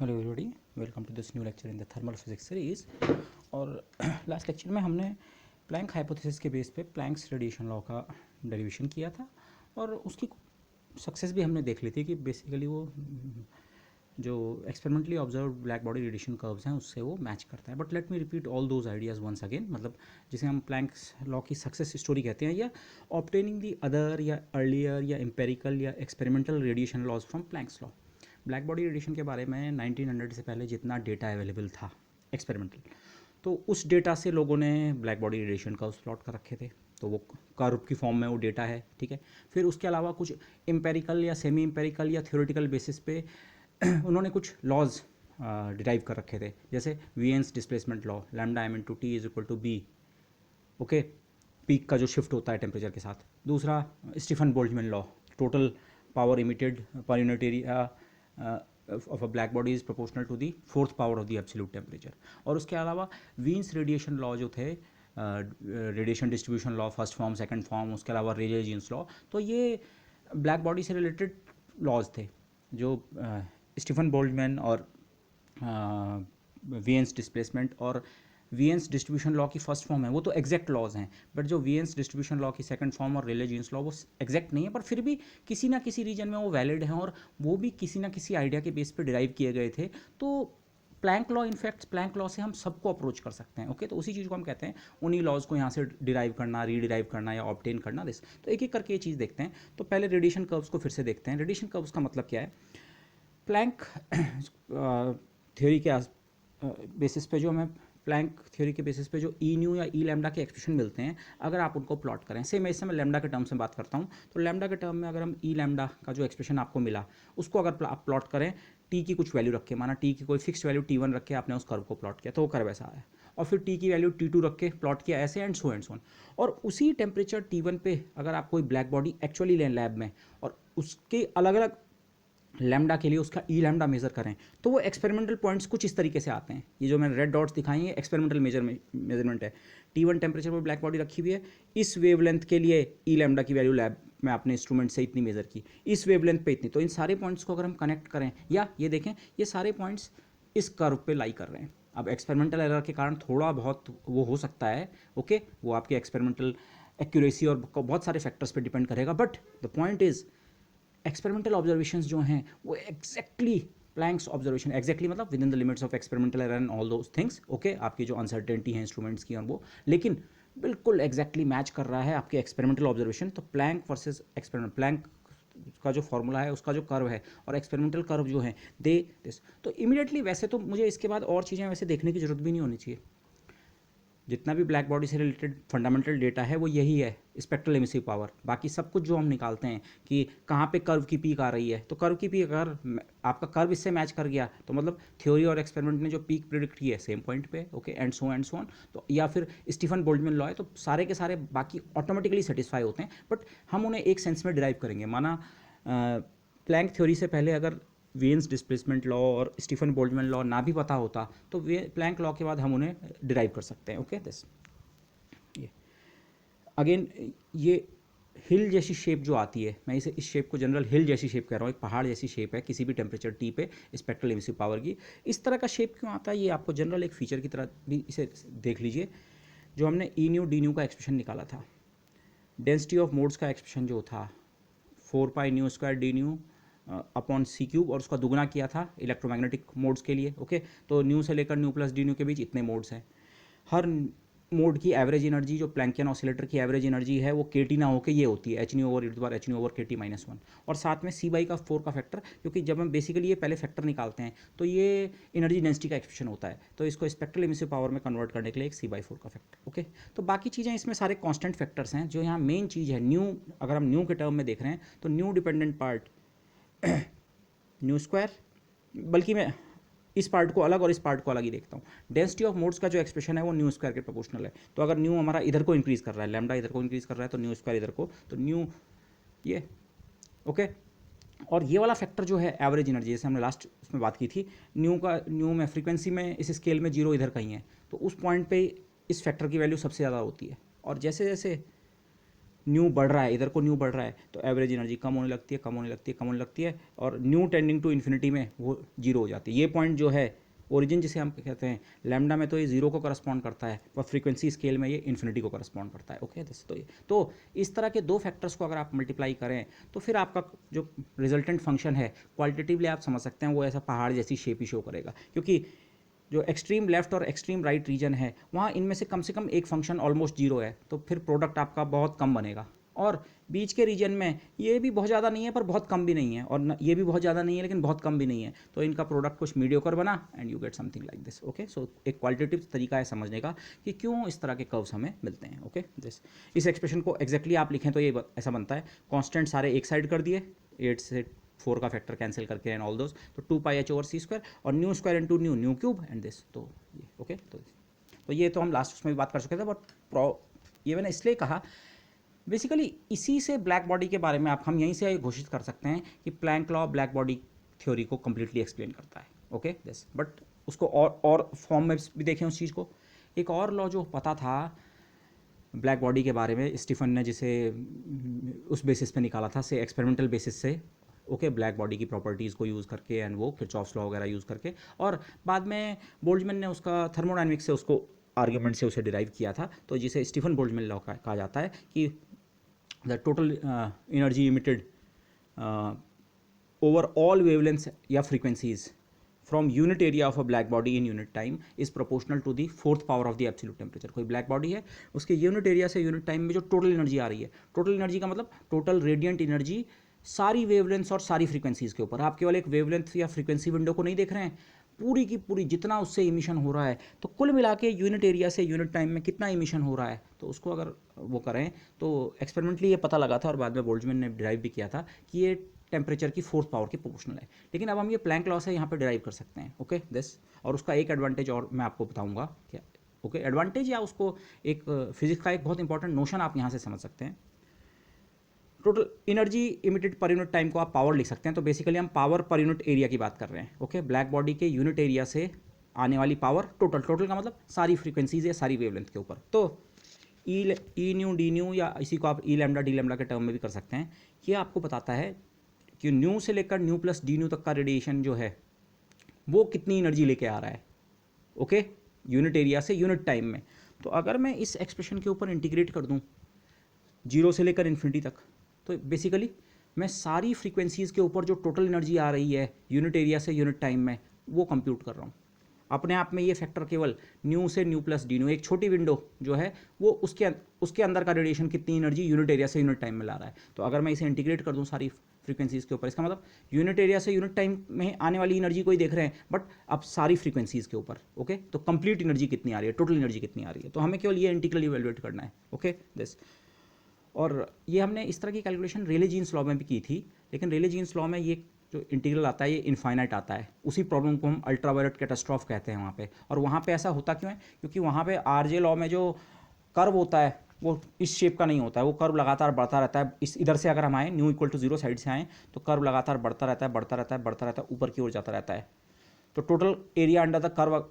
Hello everybody, welcome to this new lecture in the thermal physics series. और last lecture में हमने Planck hypothesis के base पे Planck's radiation law का derivation किया था और उसकी सक्सेस भी हमने देख ली थी कि बेसिकली वो जो experimentally observe black body radiation curves हैं उससे वो मैच करता है। But let me repeat all those ideas once again, मतलब जिसे हम प्लैंक्स लॉ की सक्सेस स्टोरी कहते हैं, या ऑब्टेनिंग दी अदर या अर्लियर या एम्पेरिकल या experimental radiation laws from Planck's law. Black body radiation के बारे में 1900 से पहले जितना डेटा अवेलेबल था एक्सपेरिमेंटल, तो उस डेटा से लोगों ने black body radiation curves plot कर रखे थे। तो वो कर्व की फॉर्म में वो डेटा है, ठीक है। फिर उसके अलावा कुछ एम्पेरिकल या सेमी एम्पेरिकल या थ्योरेटिकल बेसिस पे उन्होंने कुछ लॉज डिराइव कर रखे थे, जैसे Wien's displacement law, lambda M into T is equal to B, okay, peak का जो शिफ्ट होता है टेम्परेचर के साथ। दूसरा Stefan Boltzmann law, total power emitted per unit area of a black body is proportional to the fourth power of the absolute temperature। और उसके अलावा वीन्स रेडिएशन लॉ जो थे, radiation distribution law, first form second form, उसके अलावा रेले Jeans law, तो ये black body से रिलेटेड लॉज थे जो स्टीफन बोल्ट्जमैन और वीएन्स डिस्प्लेसमेंट और वीएन्स डिस्ट्रीब्यूशन लॉ की फर्स्ट फॉर्म है वो तो एग्जैक्ट लॉज हैं। बट जो वीएन्स डिस्ट्रीब्यूशन लॉ की सेकंड फॉर्म और रेले जीन्स लॉ वो एग्जैक्ट नहीं है, पर फिर भी किसी ना किसी रीजन में वो वैलिड हैं और वो भी किसी ना किसी आइडिया के बेस पे डिराइव किए गए थे। तो Planck law, in fact Planck law से हम सबको अप्रोच कर सकते हैं, ओके। तो उसी चीज़ को हम कहते हैं उन्हीं लॉज को यहाँ से डिराइव करना, रीडिराइव करना या ऑब्टेन करना, दिस। तो एक एक करके ये चीज़ देखते हैं। तो पहले रेडिएशन कर्व्स को फिर से देखते हैं। रेडिएशन कर्व्स का मतलब क्या है? प्लैंक थ्योरी के बेसिस पे जो हमें प्लैंक थ्योरी के बेसिस पे जो ई न्यू या ई लैम्डा के एक्सप्रेशन मिलते हैं, अगर आप उनको प्लॉट करें, से मैं इस समय लैम्डा के टर्म से बात करता हूँ, तो लैम्डा के टर्म में अगर हम ई लैम्डा का जो एक्सप्रेशन आपको मिला उसको अगर आप प्लॉट करें, टी की कुछ वैल्यू रख के, माना टी की कोई फिक्स वैल्यू टी1 रख के आपने उस कर्व को प्लॉट किया, तो वो कर्व ऐसा आया। और फिर टी की वैल्यू टी2 रख के प्लॉट किया, ऐसे and so and so on. और उसी टेम्परेचर टी1 पे अगर आप कोई ब्लैक बॉडी एक्चुअली लें लैब में और उसके अलग अलग लैम्डा के लिए उसका ई लैम्डा मेज़र करें, तो वो एक्सपेरिमेंटल पॉइंट्स कुछ इस तरीके से आते हैं। ये जो मैंने रेड डॉट्स दिखाई हैं एक्सपेरिमेंटल मेजरमेंट है। टी1 टेम्परेचर पर ब्लैक बॉडी रखी हुई है, इस वेवलेंथ के लिए ई लैम्डा की वैल्यू लैब में आपने इंस्ट्रूमेंट से इतनी मेज़र की, इस वेवलेंथ पे इतनी। तो इन सारे पॉइंट्स को अगर हम कनेक्ट करें, या ये देखें ये सारे पॉइंट्स इस कर्व पे लाई कर रहे हैं। अब एक्सपेरिमेंटल एरर के कारण थोड़ा बहुत वो हो सकता है, ओके, वो आपके एक्सपेरिमेंटल एक्यूरेसी और बहुत सारे फैक्टर्स पे डिपेंड करेगा। But the point is experimental observations जो हैं वो एग्जैक्टली प्लैंक्स ऑब्जर्वेशन, एग्जैक्टली मतलब with in the limits of experimental error and all those things, okay, आपकी जो अनसर्टेनिटी है इंस्ट्रूमेंट्स की और वो, लेकिन बिल्कुल एग्जैक्टली मैच कर रहा है आपके एक्सपेरिमेंटल ऑब्जर्वेशन। तो प्लैंक वर्सेस एक्सपेरिमेंट, प्लैंक का जो फॉर्मूला है उसका जो कर्व है और एक्सपेरिमेंटल कर्व जो है दे दिस। तो इमीडिएटली वैसे तो मुझे इसके बाद और चीज़ें वैसे देखने की जरूरत भी नहीं होनी चाहिए। जितना भी ब्लैक बॉडी से रिलेटेड फंडामेंटल डेटा है वो यही है, स्पेक्ट्रल एमिसिव पावर। बाकी सब कुछ जो हम निकालते हैं कि कहाँ पे कर्व की पीक आ रही है, तो कर्व की पीक अगर आपका कर्व इससे मैच कर गया तो मतलब थ्योरी और एक्सपेरिमेंट ने जो पीक प्रिडिक्ट की है सेम पॉइंट पे, ओके, एंड सो ऑन। तो या फिर स्टीफन बोल्ट्जमैन लॉ है, तो सारे के सारे बाकी ऑटोमेटिकली सेटिस्फाई होते हैं। बट हम उन्हें एक सेंस में डिराइव करेंगे। माना प्लैंक थ्योरी से पहले अगर वीन्स डिस्प्लेसमेंट लॉ और स्टीफन बोल्ट्जमैन लॉ ना भी पता होता तो वे प्लैंक लॉ के बाद हम उन्हें डिराइव कर सकते हैं, ओके। दिस ये अगेन ये हिल जैसी शेप जो आती है, मैं इस शेप को जनरल हिल जैसी शेप कह रहा हूँ, एक पहाड़ जैसी शेप है किसी भी टेम्परेचर टी पे स्पेक्ट्रल एमिसिव पावर की। इस तरह का शेप क्यों आता है, ये आपको जनरल एक फीचर की तरह भी इसे देख लीजिए। जो हमने ई न्यू डी न्यू का एक्सप्रेशन निकाला था, डेंसिटी ऑफ मोड्स का एक्सप्रेशन जो था 4 pi nu square D nu upon C cube, और उसका दुगना किया था इलेक्ट्रोमैग्नेटिक मोड्स के लिए, ओके। तो न्यू से लेकर न्यू प्लस डी न्यू के बीच इतने मोड्स हैं। हर मोड की एवरेज एनर्जी, जो प्लैंकियन ऑसिलेटर की एवरेज एनर्जी है वो के टी ना होकर ये होती है H new over H new over के टी माइनस 1, और साथ में सी बाई का 4 का फैक्टर, क्योंकि जब हम बेसिकली ये पहले फैक्टर निकालते हैं तो ये एनर्जी डेंसिटी का एक्सप्रेशन होता है, तो इसको स्पेक्ट्रल एमिसिव पावर में कन्वर्ट करने के लिए एक सी बाई 4 का फैक्टर, ओके। तो बाकी चीज़ें इसमें सारे कॉन्स्टेंट फैक्टर्स हैं। जो यहाँ मेन चीज़ है न्यू, अगर हम न्यू के टर्म में देख रहे हैं तो new dependent part new square, बल्कि मैं इस पार्ट को अलग और इस पार्ट को अलग ही देखता हूँ। डेंसिटी ऑफ मोड्स का जो एक्सप्रेशन है वो न्यू स्क्वायर के प्रोपोर्शनल है। तो अगर न्यू हमारा इधर को इंक्रीज़ कर रहा है, लैम्डा इधर को इंक्रीज़ कर रहा है, तो न्यू स्क्वायर इधर को, तो न्यू ये, ओके। और ये वाला फैक्टर जो है एवरेज एनर्जी, जैसे हमने लास्ट उसमें बात की थी, न्यू में फ्रीक्वेंसी में इस स्केल में जीरो इधर कहीं है, तो उस पॉइंट पे इस फैक्टर की वैल्यू सबसे ज़्यादा होती है। और जैसे जैसे न्यू बढ़ रहा है, इधर को न्यू बढ़ रहा है, तो एवरेज एनर्जी कम होने लगती है, कम होने लगती है, कम होने लगती है, और न्यू टेंडिंग टू इन्फिनिटी में वो जीरो हो जाती है। ये पॉइंट जो है ओरिजिन जिसे हम कहते हैं लैम्डा में, तो ये जीरो को करस्पॉन्ड करता है, पर फ्रीक्वेंसी स्केल में ये इन्फिनिटी को करस्पॉन्ड करता है। ओके दिस तो इस तरह के दो फैक्टर्स को अगर आप मल्टीप्लाई करें तो फिर आपका जो रिजल्टेंट फंक्शन है क्वालिटेटिवली आप समझ सकते हैं वो ऐसा पहाड़ जैसी शेप ही शो करेगा, क्योंकि जो एक्सट्रीम लेफ्ट और एक्सट्रीम राइट रीजन है वहाँ इनमें से कम एक फंक्शन ऑलमोस्ट जीरो है, तो फिर प्रोडक्ट आपका बहुत कम बनेगा। और बीच के रीजन में ये भी बहुत ज़्यादा नहीं है पर बहुत कम भी नहीं है, और ये भी बहुत ज़्यादा नहीं है लेकिन बहुत कम भी नहीं है, तो इनका प्रोडक्ट कुछ मीडियोकर बना and you get something like this. Okay, so एक क्वालिटेटिव तरीका है समझने का कि क्यों इस तरह के कर्व्स हमें मिलते हैं। ओके दिस, इस एक्सप्रेशन को एग्जैक्टली आप लिखें तो ये ऐसा बनता है, कॉन्स्टेंट सारे एक साइड कर दिए, 8 से 4 का फैक्टर कैंसिल करके एंड ऑल दोज, तो 2πh/c² और new square into new new cube and this, तो ये ओके। तो ये तो हम लास्ट उसमें भी बात कर चुके थे, बट ये मैंने इसलिए कहा बेसिकली इसी से ब्लैक बॉडी के बारे में आप हम यहीं से घोषित कर सकते हैं कि Planck law black body theory को कम्प्लीटली एक्सप्लेन करता है। ओके दिस, बट उसको और फॉर्म में भी देखें उस चीज़ को। एक और लॉ जो पता था ब्लैक बॉडी के बारे में स्टीफन ने, जिसे उस बेसिस पे निकाला था, से एक्सपेरिमेंटल बेसिस से, ओके, ब्लैक बॉडी की प्रॉपर्टीज़ को यूज़ करके एंड वो किरचॉफ्स लॉ वगैरह यूज़ करके, और बाद में बोल्ट्जमैन ने उसका थर्मोडायनेमिक्स से उसको आर्ग्यूमेंट से उसे डिराइव किया था, तो जिसे स्टीफन बोल्ट्जमैन लॉ कहा जाता है कि the total energy emitted over all wavelengths या frequencies from unit area of a black body in unit time is proportional to the fourth power of the absolute temperature। कोई black body है, उसके unit area से unit time में जो total energy आ रही है, total energy का मतलब टोटल रेडियंट एनर्जी सारी वेवलेंथ्स और सारी फ्रीक्वेंसीज़ के ऊपर। आप केवल एक वेवलेंथ या फ्रीक्वेंसी विंडो को नहीं देख रहे हैं, पूरी की पूरी जितना उससे इमिशन हो रहा है, तो कुल मिला के यूनिट एरिया से यूनिट टाइम में कितना इमिशन हो रहा है, तो उसको अगर वो करें तो एक्सपेरिमेंटली ये पता लगा था, और बाद में बोल्ट्जमैन ने डिराइव भी किया था कि ये टेम्परेचर की फोर्थ पावर के प्रोपोर्शनल है। लेकिन अब हम ये प्लैंक लॉ से यहाँ पे डिराइव कर सकते हैं। ओके दिस, और उसका एक एडवांटेज और मैं आपको बताऊंगा क्या। ओके, एडवांटेज या उसको एक फिजिक्स का एक बहुत इंपॉर्टेंट नोशन आप यहाँ से समझ सकते हैं। Total energy emitted per unit time को आप पावर लिख सकते हैं, तो बेसिकली हम पावर पर यूनिट एरिया की बात कर रहे हैं। ओके, ब्लैक बॉडी के यूनिट एरिया से आने वाली पावर, टोटल का मतलब सारी फ्रीक्वेंसीज या सारी वेवलेंथ के ऊपर। तो ई न्यू डी न्यू, या इसी को आप ई लैम्डा डी लैम्डा के टर्म में भी कर सकते हैं। ये आपको बताता है कि न्यू से लेकर न्यू प्लस डी न्यू तक का रेडिएशन जो है वो कितनी एनर्जी लेके आ रहा है, ओके, यूनिट एरिया से यूनिट टाइम में। तो अगर मैं इस एक्सप्रेशन के ऊपर इंटीग्रेट कर दूं 0 से लेकर इन्फिनिटी तक, तो बेसिकली मैं सारी फ्रीक्वेंसीज़ के ऊपर जो टोटल एनर्जी आ रही है यूनिट एरिया से यूनिट टाइम में, वो कंप्यूट कर रहा हूँ। अपने आप में ये फैक्टर केवल न्यू से न्यू प्लस डी न्यू, एक छोटी विंडो जो है वो उसके अंदर का रेडिएशन कितनी एनर्जी यूनिट एरिया से यूनिट टाइम में ला रहा है। तो अगर मैं इसे इंटीग्रेट कर दूं सारी फ्रीक्वेंसीज़ के ऊपर, इसका मतलब यूनिट एरिया से यूनिट टाइम में आने वाली एनर्जी को ही देख रहे हैं, बट अब सारी फ्रीक्वेंसीज़ के ऊपर। ओके, तो कंप्लीट एनर्जी कितनी आ रही है, टोटल एनर्जी कितनी आ रही है, तो हमें केवल ये इंटीग्रल इवेल्युएट करना है। ओके दिस, और ये हमने इस तरह की कैलकुलेशन रेले जीन्स लॉ में भी की थी, लेकिन रेले जीन्स लॉ में ये जो इंटीग्रल आता है ये इनफाइनाइट आता है। उसी प्रॉब्लम को हम अल्ट्रावायलेट कैटास्ट्रॉफ कहते हैं वहाँ पे। और वहाँ पे ऐसा होता क्यों है, क्योंकि वहाँ पे आरजे लॉ में जो कर्व होता है वो इस शेप का नहीं होता है, वो कर्व लगातार बढ़ता रहता है। इस इधर से अगर हम आएँ न्यू इक्वल टू 0 साइड से आएँ तो कर्व लगातार बढ़ता रहता है, बढ़ता रहता है, बढ़ता रहता है, ऊपर की ओर जाता रहता है। तो total area under the curve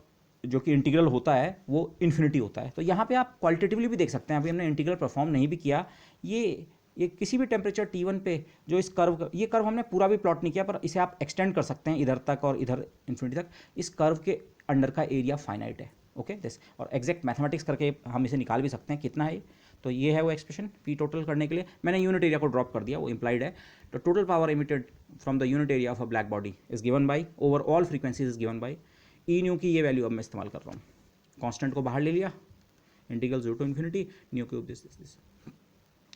जो कि इंटीग्रल होता है वो इन्फिनिटी होता है। तो यहाँ पे आप क्वालिटेटिवली भी देख सकते हैं, अभी हमने इंटीग्रल परफॉर्म नहीं भी किया, ये किसी भी टेम्परेचर T1 पे जो इस कर्व, ये कर्व हमने पूरा भी प्लॉट नहीं किया, पर इसे आप एक्सटेंड कर सकते हैं इधर तक और इधर इन्फिनिटी तक। इस कर्व के अंडर का एरिया फाइनाइट है। ओके दिस, और एग्जैक्ट मैथमेटिक्स करके हम इसे निकाल भी सकते हैं कितना है। तो ये है वो एक्सप्रेशन पी टोटल करने के लिए। मैंने यूनिट एरिया को ड्रॉप कर दिया, वो इंप्लाइड है। तो total power emitted from the unit area of a black body is given by over all frequencies is given by E new की ये वैल्यू अब मैं इस्तेमाल कर रहा हूँ। कांस्टेंट को बाहर ले लिया, integral 0 to infinity nu cube this.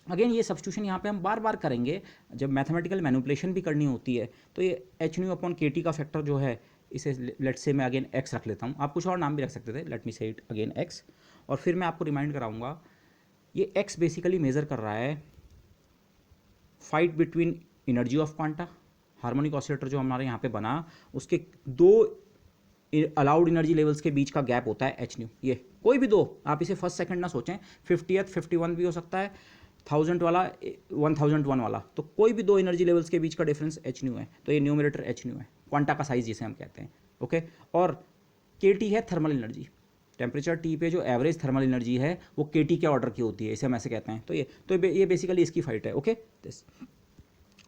Again ये सब्स्टिट्यूशन यहाँ पे हम बार बार करेंगे जब मैथमेटिकल मैनिपुलेशन भी करनी होती है। तो ये H nu upon K T का फैक्टर जो है, इसे लेट से मैं अगेन एक्स रख लेता हूँ, आप कुछ और नाम भी रख सकते थे, लेट मी से इट अगेन एक्स। और फिर मैं आपको रिमाइंड कराऊंगा ये एक्स बेसिकली मेज़र कर रहा है fight between energy of quanta, harmonic oscillator जो हमारे यहाँ पे बना, उसके दो अलाउड एनर्जी लेवल्स के बीच का गैप होता है एच न्यू। ये कोई भी दो, आप इसे फर्स्ट सेकंड ना सोचें, 50th 51 भी हो सकता है, 1000 वाला 1001 वाला, तो कोई भी दो एनर्जी लेवल्स के बीच का डिफरेंस एच न्यू है। तो ये न्यूमरेटर एच न्यू है, क्वांटा का साइज जिसे हम कहते हैं। ओके, और के टी है थर्मल एनर्जी। टेम्परेचर टी पे जो एवरेज थर्मल एनर्जी है वो के टी के ऑर्डर की होती है, इसे हम ऐसे कहते हैं। तो ये बेसिकली इसकी फाइट है। ओके,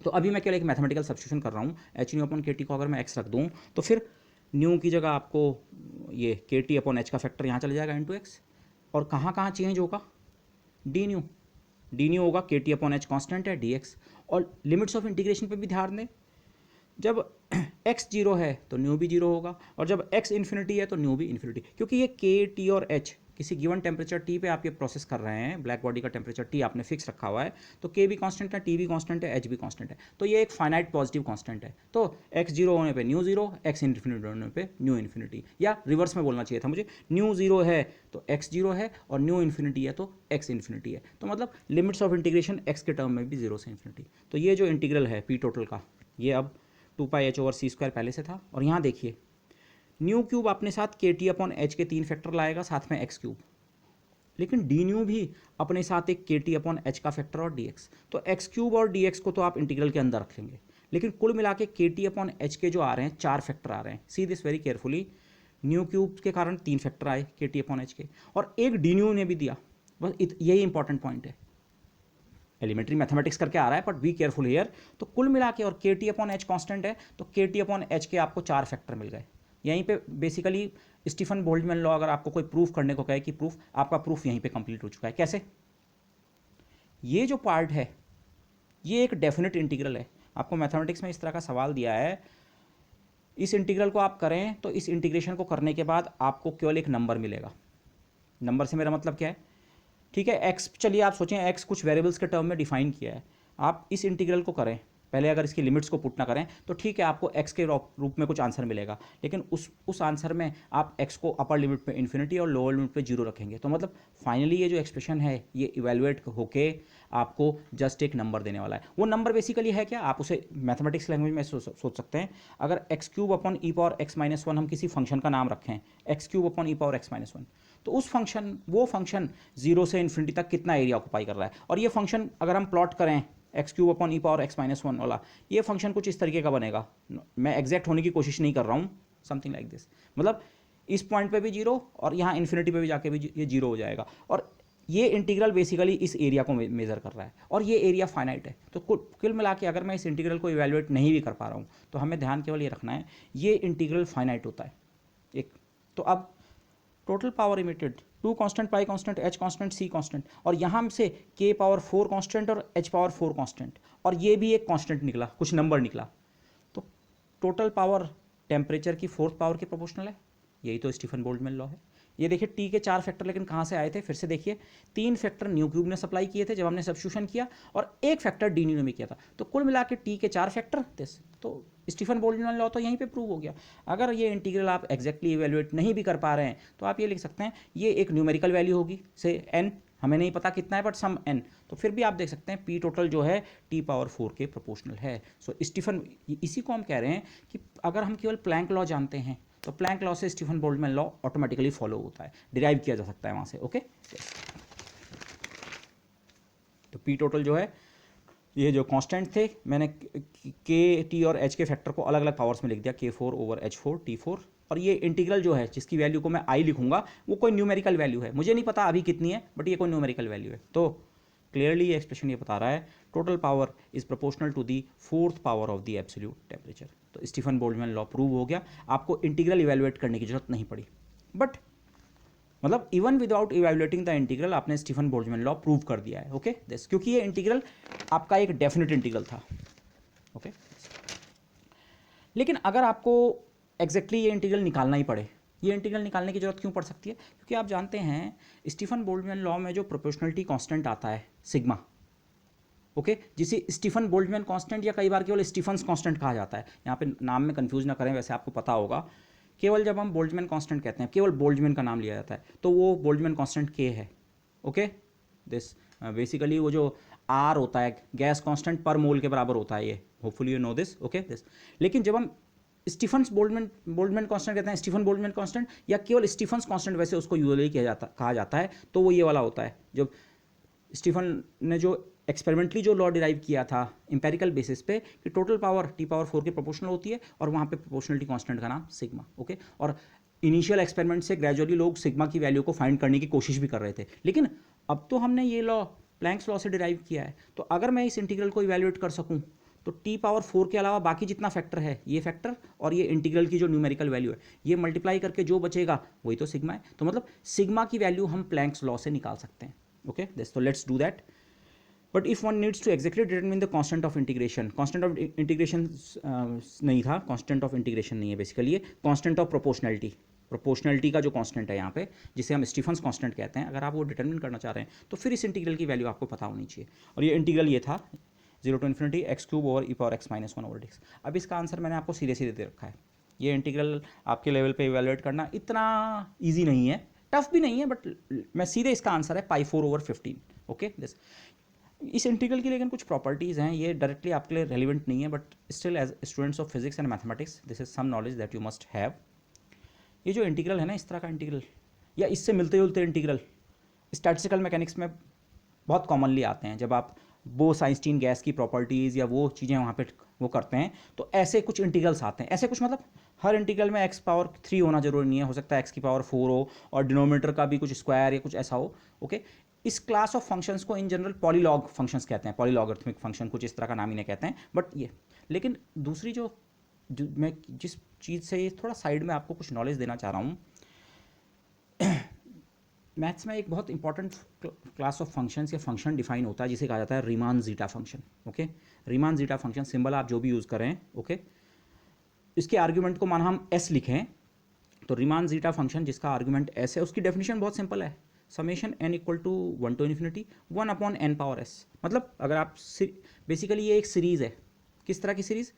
तो अभी मैं केवल एक मैथमेटिकल सब्स्टिट्यूशन कर रहा हूँ। H nu upon K T को अगर मैं एक्स रख दूँ तो फिर न्यू की जगह आपको ये के टी अपॉन एच का फैक्टर यहाँ चले जाएगा इंटू एक्स, और कहाँ कहाँ चेंज होगा, डी न्यू होगा, के टी अपॉन एच कॉन्स्टेंट है, डी एक्स। और लिमिट्स ऑफ इंटीग्रेशन पे भी ध्यान दें, जब x जीरो है तो न्यू भी जीरो होगा, और जब x इन्फिनिटी है तो न्यू भी इन्फिनिटी, क्योंकि ये के टी और h किसी गिवन टेम्परेचर टी पे आप ये प्रोसेस कर रहे हैं, ब्लैक बॉडी का टेम्परेचर टी आपने फिक्स रखा हुआ है, तो के भी कांस्टेंट है, टी भी कांस्टेंट है, एच भी कांस्टेंट है, तो ये एक फाइनाइट पॉजिटिव कांस्टेंट है। तो x जीरो होने पे न्यू जीरो, x इन्फिनिटी होने पे न्यू इन्फिनिटी, या रिवर्स में बोलना चाहिए था मुझे, न्यू जीरो है तो x जीरो है, और न्यू इन्फिनिटी है तो x इन्फिनिटी है। तो मतलब लिमिट्स ऑफ इंटीग्रेशन x के टर्म में भी जीरो से इन्फिनिटी। तो ये जो इंटीग्रल है पी टोटल का, ये अब 2πh/c² पहले से था, और यहाँ देखिए न्यू क्यूब अपने साथ के टी अपॉन एच के 3 फैक्टर लाएगा, साथ में एक्स क्यूब, लेकिन डी न्यू भी अपने साथ एक के टी अपॉन एच का फैक्टर और डी एक्स। तो एक्स क्यूब और डी एक्स को तो आप इंटीग्रल के अंदर रख लेंगे, लेकिन कुल मिला के के टी अपॉन एच के जो आ रहे हैं 4 फैक्टर आ रहे हैं। See this very carefully, new cube के कारण 3 फैक्टर आए के टी अपॉन एच के, और एक डी न्यू ने भी दिया। बस यही इंपॉर्टेंट पॉइंट है, एलिमेंट्री मैथमेटिक्स करके आ रहा है, बट बी केयरफुल हियर। तो कुल मिला के, और के टी अपॉन एच कॉन्स्टेंट है, तो के टी अपॉन एच के आपको 4 फैक्टर मिल गए। यहीं पे बेसिकली स्टीफन बोल्ट्जमैन लॉ अगर आपको कोई प्रूफ करने को कहे कि प्रूफ, आपका प्रूफ यहीं पे कंप्लीट हो चुका है। कैसे? ये जो पार्ट है ये एक डेफिनेट इंटीग्रल है। आपको मैथमेटिक्स में इस तरह का सवाल दिया है, इस इंटीग्रल को आप करें तो इस इंटीग्रेशन को करने के बाद आपको केवल एक नंबर मिलेगा। नंबर से मेरा मतलब क्या है, ठीक है, एक्स, चलिए आप सोचें एक्स कुछ वेरिएबल्स के टर्म में डिफाइन किया है, आप इस इंटीग्रल को करें, पहले अगर इसकी लिमिट्स को पुट ना करें तो ठीक है, आपको एक्स के रूप में कुछ आंसर मिलेगा, लेकिन उस आंसर में आप एक्स को अपर लिमिट पे इन्फिनिटी और लोअर लिमिट पे जीरो रखेंगे, तो मतलब फाइनली ये जो एक्सप्रेशन है ये इवेलुएट होके आपको जस्ट एक नंबर देने वाला है। वो नंबर बेसिकली है क्या, आप उसे मैथमेटिक्स लैंग्वेज में सोच सकते हैं, अगर एक्स क्यूब अपॉन ई पावर एक्स माइनस वन हम किसी फंक्शन का नाम रखें, एक्स क्यूब अपॉन ई पावर एक्स माइनस वन, तो उस फंक्शन, वो फंक्शन जीरो से इन्फिनिटी तक कितना एरिया ऑक्यूपाई कर रहा है, और ये फंक्शन अगर हम प्लॉट करें एक्स क्यूब अपॉन ई पावर एक्स माइनस वन वाला, ये फंक्शन कुछ इस तरीके का बनेगा। मैं एग्जैक्ट होने की कोशिश नहीं कर रहा हूँ, समथिंग लाइक दिस, मतलब इस पॉइंट पे भी जीरो और यहाँ इन्फिनिटी पे भी जाके भी ये जीरो हो जाएगा, और ये इंटीग्रल बेसिकली इस एरिया को मेजर कर रहा है, और ये एरिया फाइनाइट है। तो कुल मिला के अगर मैं इस इंटीग्रल को इवेलुएट नहीं भी कर पा रहा हूँ तो हमें ध्यान केवल ये रखना है, ये इंटीग्रल फाइनाइट होता है एक। तो अब total power emitted 2 constant, pi constant, H constant, C constant, और यहाँ से के पावर 4 कांस्टेंट और एच पावर 4 कांस्टेंट, और ये भी एक कांस्टेंट निकला, कुछ नंबर निकला, तो टोटल पावर टेम्परेचर की 4th पावर के प्रोपोर्शनल है। यही तो स्टीफन बोल्ट्जमैन लॉ है। ये देखिए टी के 4 फैक्टर लेकिन कहाँ से आए थे, फिर से देखिए 3 फैक्टर न्यू क्यूब ने सप्लाई किए थे जब हमने सब्स्टिट्यूशन किया, और 1 फैक्टर डी न्यू ने किया था, तो कुल मिला के टी के 4 फैक्टर दिस। तो स्टीफन बोल्ट्जमैन लॉ तो यहीं पे प्रूव हो गया। अगर ये इंटीग्रल आप एग्जैक्टली इवेलुएट नहीं भी कर पा रहे हैं तो आप ये लिख सकते हैं, ये एक न्यूमेरिकल वैल्यू होगी, से एन, हमें नहीं पता कितना है बट सम एन, तो फिर भी आप देख सकते हैं पी टोटल जो है टी पावर 4 के प्रोपोर्शनल है। सो स्टीफन, इसी को हम कह रहे हैं कि अगर हम केवल प्लैंक लॉ जानते हैं तो प्लैंक लॉ से Stephen Boltzmann law automatically follow होता है, डिराइव किया जा सकता है वहाँ से। ओके, तो पी टोटल जो है, ये जो कांस्टेंट थे मैंने के टी और एच के फैक्टर को अलग अलग पावर्स में लिख दिया, K4/H4 T4, और ये इंटीग्रल जो है जिसकी वैल्यू को मैं आई लिखूंगा वो कोई न्यूमेरिकल वैल्यू है, मुझे नहीं पता अभी कितनी है बट ये कोई न्यूमेरिकल वैल्यू है। तो क्लियरली ये एक्सप्रेशन ये बता रहा है total power is proportional to the 4th power of the absolute temperature. तो स्टीफन बोल्ट्जमैन लॉ प्रूव हो गया, आपको इंटीग्रल इवेलुएट करने की जरूरत नहीं पड़ी, बट मतलब even without evaluating the integral आपने स्टीफन बोल्ट्जमैन लॉ प्रूव कर दिया है। ओके दिस, क्योंकि ये इंटीग्रल आपका एक डेफिनेट इंटीग्रल था। ओके, लेकिन अगर आपको एग्जैक्टली ये इंटीग्रल निकालना ही पड़े, ये इंटीग्रल निकालने की जरूरत क्यों पड़ सकती है, क्योंकि आप जानते हैं स्टीफन बोल्ट्जमैन लॉ में जो प्रोपोर्शनलिटी कांस्टेंट आता है सिग्मा, ओके, जिसे स्टीफन बोल्ट्जमैन कांस्टेंट या कई बार केवल स्टीफन्स कांस्टेंट कहा जाता है, यहाँ पे नाम में कंफ्यूज ना करें, वैसे आपको पता होगा, केवल जब हम बोल्ट्जमैन कांस्टेंट कहते हैं, केवल बोल्ट्जमैन का नाम लिया जाता है, तो वो बोल्ट्जमैन कांस्टेंट के है। ओके दिस, बेसिकली वो जो आर होता है गैस कांस्टेंट पर मोल के बराबर होता है, ये hopefully you know this. Okay this, लेकिन जब हम स्टीफन्स बोल्ट्जमैन कांस्टेंट कहते हैं, स्टीफन बोल्ट्जमैन कांस्टेंट या केवल स्टीफन्स कांस्टेंट वैसे उसको यूजुअली कहा जाता है, तो वो ये वाला होता है जब स्टीफन ने जो एक्सपेरिमेंटली जो लॉ डिराइव किया था इंपेरिकल बेसिस पे कि टोटल पावर टी पावर 4 के प्रोपोर्शनल होती है, और वहाँ पे प्रोपोर्शनलिटी कांस्टेंट का नाम सिग्मा। ओके, और इनिशियल एक्सपेरिमेंट से ग्रेजुअली लोग सिग्मा की वैल्यू को फाइंड करने की कोशिश भी कर रहे थे, लेकिन अब तो हमने ये लॉ प्लैंक्स लॉ से डिराइव किया है, तो अगर मैं इस इंटीग्रल को इवैल्यूएट कर सकूं तो t⁴ के अलावा बाकी जितना फैक्टर है, ये फैक्टर और ये इंटीग्रल की जो न्यूमेरिकल वैल्यू है, ये मल्टीप्लाई करके जो बचेगा वही तो सिग्मा है। तो मतलब सिग्मा की वैल्यू हम प्लैंक्स लॉ से निकाल सकते हैं। ओके दिस, तो let's do that. But if one needs to exactly determine the constant of integration, constant of integration नहीं था, कांस्टेंट ऑफ इंटीग्रेशन नहीं है बेसिकली, ये कांस्टेंट ऑफ प्रोपोर्शनैलिटी, प्रोपोर्शनैलिटी का जो कांस्टेंट है यहाँ पे, जिसे हम स्टीफन्स कांस्टेंट कहते हैं, अगर आप वो डिटरमिन करना चाह रहे हैं तो फिर इस इंटीग्रल की वैल्यू आपको पता होनी चाहिए। और ये इंटीग्रल ये था 0 to ∞ x³/e⁻x−1/x। अब इसका आंसर मैंने आपको सीधे सीधे दे रखा है। ये इंटीग्रल आपके लेवल पे इवैल्यूएट करना इतना ईजी नहीं है, टफ भी नहीं है, बट मैं सीधे इसका आंसर है π4/15। ओके दिस, इस इंटीग्रल की लेकिन कुछ प्रॉपर्टीज़ हैं, ये डायरेक्टली आपके लिए रेलिवेंट नहीं है, but still as students of physics and mathematics this is some knowledge that you must have. ये जो इंटीग्रल है ना, इस तरह का इंटीग्रल या इससे मिलते जुलते इंटीग्रल स्टैटिस्टिकल मैकेनिक्स में बहुत कॉमनली आते हैं। जब आप बोस-आइंस्टीन गैस की प्रॉपर्टीज़ या वो चीज़ें वहाँ पे वो करते हैं तो ऐसे कुछ इंटीग्रल्स आते हैं। ऐसे कुछ मतलब हर इंटीग्रल में x⁻³ होना जरूरी नहीं है, हो सकता है x⁴ हो और डिनोमिनेटर का भी कुछ स्क्वायर या कुछ ऐसा हो। ओके, इस क्लास ऑफ फंक्शंस को इन जनरल पॉलीलॉग फंक्शंस कहते हैं, पॉलीलॉगरिथमिक फंक्शन कुछ इस तरह का नाम इन्हें कहते हैं। बट ये लेकिन दूसरी जो मैं जिस चीज़ से थोड़ा साइड में आपको कुछ नॉलेज देना चाह रहा हूँ, मैथ्स में एक बहुत इंपॉर्टेंट क्लास ऑफ फंक्शंस या फंक्शन डिफाइन होता है जिसे कहा जाता है Riemann zeta function. Okay, Riemann zeta function symbol आप जो भी यूज़ करें, ओके, इसके आर्ग्यूमेंट को माना हम एस लिखें तो रीमान जीटा फंक्शन जिसका आर्ग्यूमेंट एस है उसकी डेफिनेशन बहुत सिंपल है, समेशन n = 1 to ∞ 1/n⁻s। मतलब अगर आप बेसिकली ये एक सीरीज़ है, किस तरह की series,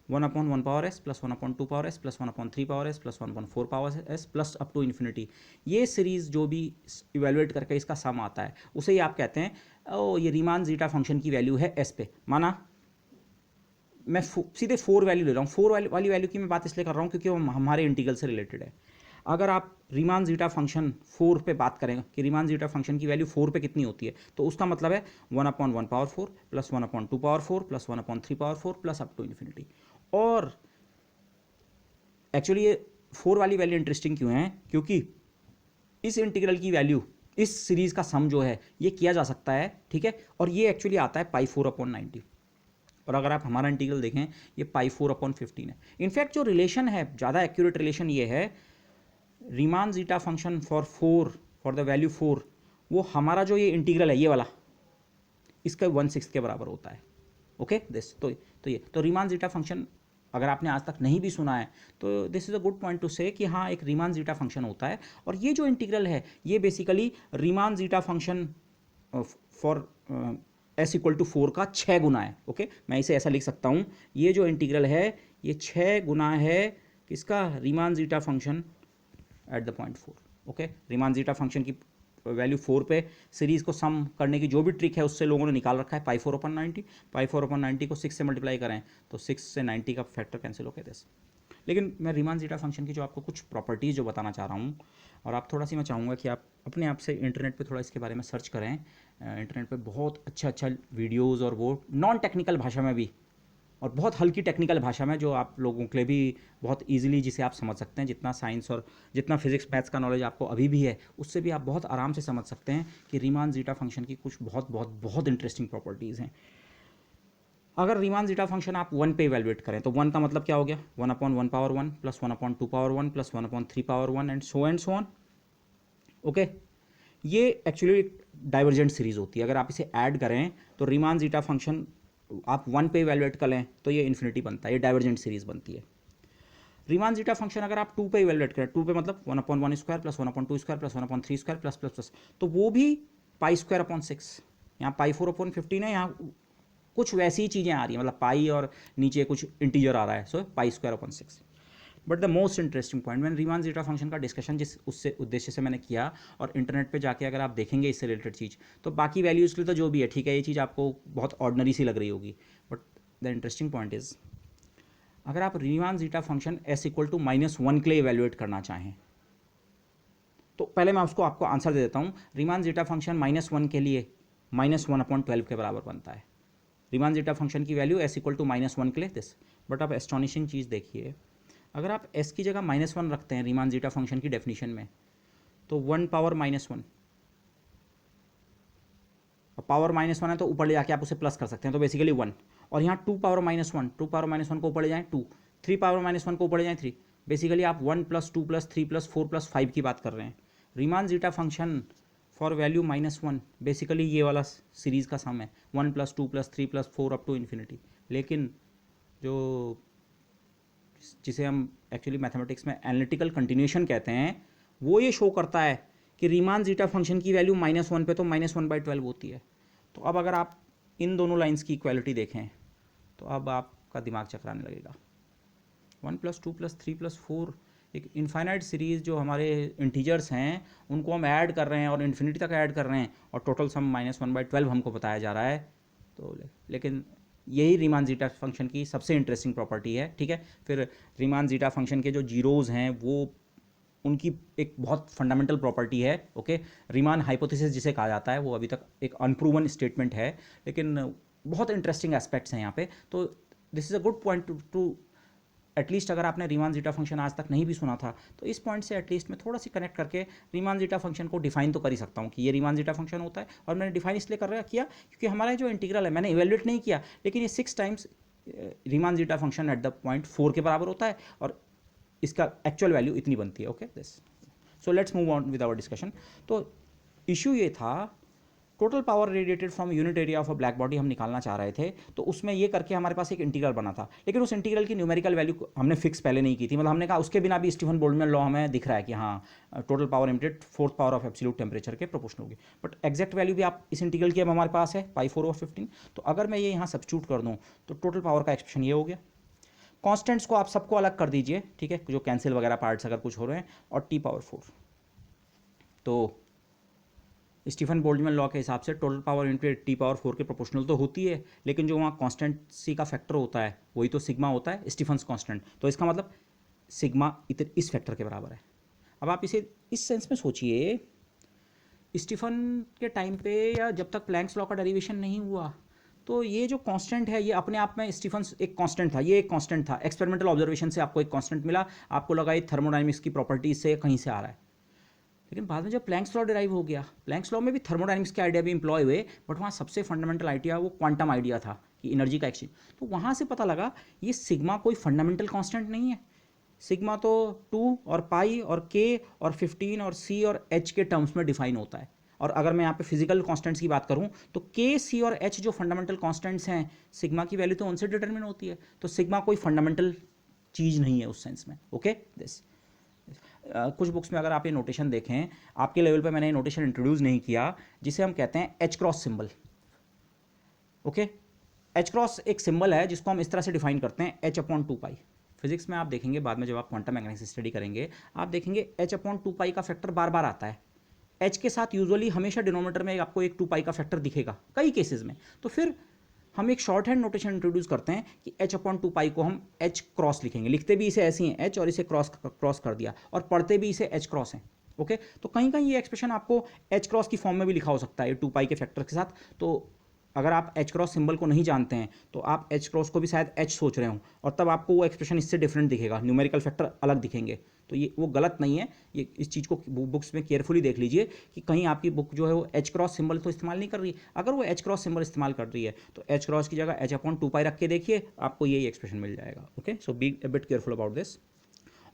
1/1⁻s + 1/2⁻s + 1/3⁻s + 1/4⁻s plus up to infinity. ये सीरीज़ जो भी इवेलुएट करके इसका सम आता है उसे ही आप कहते हैं ओ ये रीमान जीटा फंक्शन की वैल्यू है एस पे। माना मैं सीधे 4 वैल्यू ले रहा हूँ, 4 वाली वैल्यू की मैं बात इसलिए कर रहा हूँ क्योंकि वो हमारे इंटीग्रल से रिलेटेड है। अगर आप रीमान जीटा फंक्शन 4 पे बात करें कि रीमान जीटा फंक्शन की वैल्यू 4 पे कितनी होती है, तो उसका मतलब है 1/1⁴ + 1/2⁴ + 1/3⁴ प्लस अप टू इन्फिनिटी। और एक्चुअली ये 4 वाली वैल्यू इंटरेस्टिंग क्यों है, क्योंकि इस इंटीग्रल की वैल्यू इस सीरीज़ का सम जो है ये किया जा सकता है, ठीक है, और ये एक्चुअली आता है π4/90। और अगर आप हमारा इंटीग्रल देखें ये π4/15 है। इनफैक्ट जो रिलेशन है, ज़्यादा एक्यूरेट रिलेशन ये है, Riemann zeta function for the value 4, वो हमारा जो ये इंटीग्रल है ये वाला, इसका 1/6 के बराबर होता है। ओके दिस, तो रीमान जीटा फंक्शन अगर आपने आज तक नहीं भी सुना है तो this is a good point two से कि हाँ एक रीमान जीटा फंक्शन होता है। और ये जो इंटीग्रल है ये basically Riemann zeta function for s = 4 का 6 गुना है। ओके, मैं इसे ऐसा लिख सकता हूँ, ये जो इंटीग्रल है ये 6 गुना है किसका, Riemann zeta function at the point 4। Okay, Riemann zeta function की वैल्यू 4 पे सीरीज़ को सम करने की जो भी ट्रिक है उससे लोगों ने निकाल रखा है π4/90। π4/90 को 6 से मल्टीप्लाई करें तो 6 से 90 का फैक्टर कैंसिल हो गया। लेकिन मैं रीमान जीटा फंक्शन की जो आपको कुछ प्रॉपर्टीज़ जो बताना चाह रहा हूँ, और आप थोड़ा सी मैं चाहूँगा कि आप अपने आप से इंटरनेट पे थोड़ा इसके बारे में सर्च करें। इंटरनेट पे बहुत अच्छा वीडियोज़ और वो नॉन टेक्निकल भाषा में भी और बहुत हल्की टेक्निकल भाषा में जो आप लोगों के लिए भी बहुत इजीली जिसे आप समझ सकते हैं, जितना साइंस और जितना फिजिक्स मैथ्स का नॉलेज आपको अभी भी है उससे भी आप बहुत आराम से समझ सकते हैं कि रीमान जीटा फंक्शन की कुछ बहुत बहुत बहुत इंटरेस्टिंग प्रॉपर्टीज़ हैं। अगर रीमान जीटा फंक्शन आप 1 पे इवेलुएट करें तो 1 का मतलब क्या हो गया, 1/1⁴ + 1/2⁴ + 1/3⁴ एंड सो ऑन। ओके, ये एक्चुअली डाइवर्जेंट सीरीज़ होती है। अगर आप इसे ऐड करें तो रीमान जीटा फंक्शन आप 1 पे इवेलुएट कर लें तो ये इन्फिनिटी बनता है, ये डाइवर्जेंट सीरीज़ बनती है। रीमान जीटा फंक्शन अगर आप 2 पे इवेलुएट करें, 2 पे मतलब 1/1² + 1/2² + 1/3² प्लस तो वो भी π²/6। यहाँ π4/15 है, यहाँ कुछ वैसी चीज़ें आ रही हैं, मतलब पाई और नीचे कुछ इंटीजर आ रहा है, so π²/6। But the most interesting point, मैंने रीमान जीटा फंक्शन का डिस्कशन जिस उससे उद्देश्य से मैंने किया, और इंटरनेट पे जाके अगर आप देखेंगे इससे रिलेटेड चीज़ तो बाकी वैल्यूज़ के लिए तो जो भी है ठीक है, ये चीज़ आपको बहुत ऑर्डनरी सी लग रही होगी, but the interesting point is अगर आप रीमान जीटा फंक्शन s = -1 के लिए इवेल्युएट करना चाहें तो पहले मैं उसको आपको आंसर दे देता हूँ। रीमान जीटा फंक्शन -1 के लिए -1/12 के बराबर बनता है। रीमान जीटा फंक्शन की वैल्यू s = -1 के लिए दिस। बट आप एस्टॉनिशिंग चीज़ देखिए, अगर आप s की जगह -1 रखते हैं रीमान जीटा फंक्शन की डेफिनेशन में, तो 1 पावर -1, और पावर -1 है तो ऊपर ले जाके आप उसे प्लस कर सकते हैं, तो बेसिकली 1, और यहाँ 2 पावर -1, 2 पावर -1 को ऊपर ले जाएं 2, 3 पावर -1 को ऊपर ले जाएं 3, बेसिकली आप 1 + 2 + 3 + 4 + 5 की बात कर रहे हैं। Riemann zeta function for value -1 basically ये वाला सीरीज़ का सम है, 1 + 2 + 3 + 4 अप टू इन्फिनिटी। लेकिन जो जिसे हम एक्चुअली मैथमेटिक्स में एनालिटिकल कंटिन्यूएशन कहते हैं, वो ये शो करता है कि रीमान जीटा फंक्शन की वैल्यू -1 पे तो -1/12 होती है। तो अब अगर आप इन दोनों लाइंस की इक्वालिटी देखें तो अब आपका दिमाग चकराने लगेगा। 1 + 2 + 3 + 4 एक इनफाइनाइट सीरीज़ जो हमारे इंटीजर्स हैं उनको हम ऐड कर रहे हैं और इन्फिनिटी तक ऐड कर रहे हैं, और टोटल सम -1/12 हमको बताया जा रहा है। तो लेकिन यही रीमान जीटा फंक्शन की सबसे इंटरेस्टिंग प्रॉपर्टी है, ठीक है। फिर रीमान जीटा फंक्शन के जो जीरोज़ हैं वो उनकी एक बहुत फंडामेंटल प्रॉपर्टी है, ओके। रीमान हाइपोथेसिस जिसे कहा जाता है, वो अभी तक एक अनप्रूवन स्टेटमेंट है, लेकिन बहुत इंटरेस्टिंग एस्पेक्ट्स हैं यहाँ पे। तो this is a good point two at least, अगर आपने रीमान जीटा फंक्शन आज तक नहीं भी सुना था तो इस पॉइंट से एटलीस्ट मैं थोड़ा सी कनेक्ट करके रीमान जीटा फंक्शन को डिफाइन तो कर ही सकता हूँ कि ये रीमान जीटा फंक्शन होता है। और मैंने डिफाइन इसलिए किया क्योंकि हमारा जो इंटीग्रल है मैंने इवेल्युएट नहीं किया, लेकिन ये 6 times Riemann zeta function at the point 4 के बराबर होता है, और इसका एक्चुअल वैल्यू इतनी बनती है, okay. This so let's move on with our discussion. तो इशू ये था, total power radiated from unit area of a black body हम निकालना चाह रहे थे, तो उसमें ये करके हमारे पास एक इंटीग्रल बना था, लेकिन उस इंटीग्रल की न्यूमेरिकल वैल्यू हमने फिक्स पहले नहीं की थी। मतलब हमने कहा उसके बिना भी स्टीफन बोल्ट्जमैन लॉ हमें दिख रहा है कि हाँ total power emitted 4th power of absolute temperature के प्रोपोर्शनल होगी, बट एग्जैक्ट वैल्यू भी आप इस इंटीग्रल की अब हमारे पास है π4/15। तो अगर मैं ये यहाँ सब्स्टिट्यूट कर दूँ तो टोटल पावर का एक्सप्रेशन ये हो गया। कॉन्स्टेंट्स को आप सबको अलग कर दीजिए, ठीक है, जो कैंसिल वगैरह पार्ट्स अगर कुछ हो रहे हैं, और T⁴ तो स्टीफन बोल्ट्जमैन लॉ के हिसाब से टोटल पावर इंटू T⁴ के प्रोपोर्शनल तो होती है, लेकिन जो वहाँ कॉन्स्टेंसी का फैक्टर होता है वही तो सिग्मा होता है, स्टीफन्स कांस्टेंट। तो इसका मतलब सिग्मा इस फैक्टर के बराबर है। अब आप इसे इस सेंस में सोचिए, स्टीफन के टाइम पे या जब तक प्लैंक्स लॉ का डेरिवेशन नहीं हुआ, तो ये जो कांस्टेंट है ये अपने आप में स्टीफन्स एक कांस्टेंट था, ये एक कांस्टेंट था। एक्सपेरिमेंटल ऑब्जर्वेशन से आपको एक कांस्टेंट मिला, आपको लगा ये थर्मोडायनेमिक्स की प्रॉपर्टीज से कहीं से आ रहा है, लेकिन बाद में जब प्लैंक्स लॉ डिराइव हो गया, प्लैंक्स लॉ में भी थर्मोडायनेमिक्स के आइडिया भी इंप्लॉय हुए, बट वहाँ सबसे फंडामेंटल आइडिया वो क्वांटम आइडिया था कि एनर्जी का एक्सचेंज। तो वहाँ से पता लगा ये सिग्मा कोई फंडामेंटल कांस्टेंट नहीं है। सिग्मा तो 2 और पाई और k और 15 और c और h के टर्म्स में डिफाइन होता है। और अगर मैं यहाँ पे फिजिकल कांस्टेंट्स की बात करूँ तो k, c और h जो फंडामेंटल कांस्टेंट्स हैं, सिग्मा की वैल्यू तो उनसे डिटरमिन होती है। तो सिग्मा कोई फंडामेंटल चीज़ नहीं है उस सेंस में, ओके। दिस कुछ बुक्स में अगर आप ये नोटेशन देखें, आपके लेवल पे मैंने ये नोटेशन इंट्रोड्यूस नहीं किया, जिसे हम कहते हैं H cross symbol, okay. H cross एक सिंबल है जिसको हम इस तरह से डिफाइन करते हैं H/2π। फिजिक्स में आप देखेंगे बाद में जब आप क्वांटम मैकेनिक्स स्टडी करेंगे, आप देखेंगे H/2π का फैक्टर बार बार आता है। H के साथ यूजुअली हमेशा डिनोमिनेटर में आपको एक 2π का फैक्टर दिखेगा कई केसेस में। तो फिर हम एक शॉर्ट हैंड नोटेशन इंट्रोड्यूस करते हैं कि H/2π को हम H क्रॉस लिखेंगे, लिखते भी इसे ऐसे ही हैं H, और इसे क्रॉस कर दिया, और पढ़ते भी इसे H क्रॉस हैं, ओके। तो कहीं कहीं ये एक्सप्रेशन आपको H क्रॉस की फॉर्म में भी लिखा हो सकता है 2π के फैक्टर के साथ। तो अगर आप H क्रॉस सिंबल को नहीं जानते हैं तो आप H क्रॉस को भी शायद H सोच रहे हो, और तब आपको वो एक्सप्रेशन इससे डिफरेंट दिखेगा, न्यूमेरिकल फैक्टर अलग दिखेंगे। तो ये वो गलत नहीं है, ये इस चीज़ को बुक्स में केयरफुली देख लीजिए कि कहीं आपकी बुक जो है वो H क्रॉस सिंबल तो इस्तेमाल नहीं कर रही है। अगर वो H क्रॉस सिंबल इस्तेमाल कर रही है तो H क्रॉस की जगह H/2π रख के देखिए, आपको यही एक्सप्रेशन मिल जाएगा, okay. So be a bit careful about this.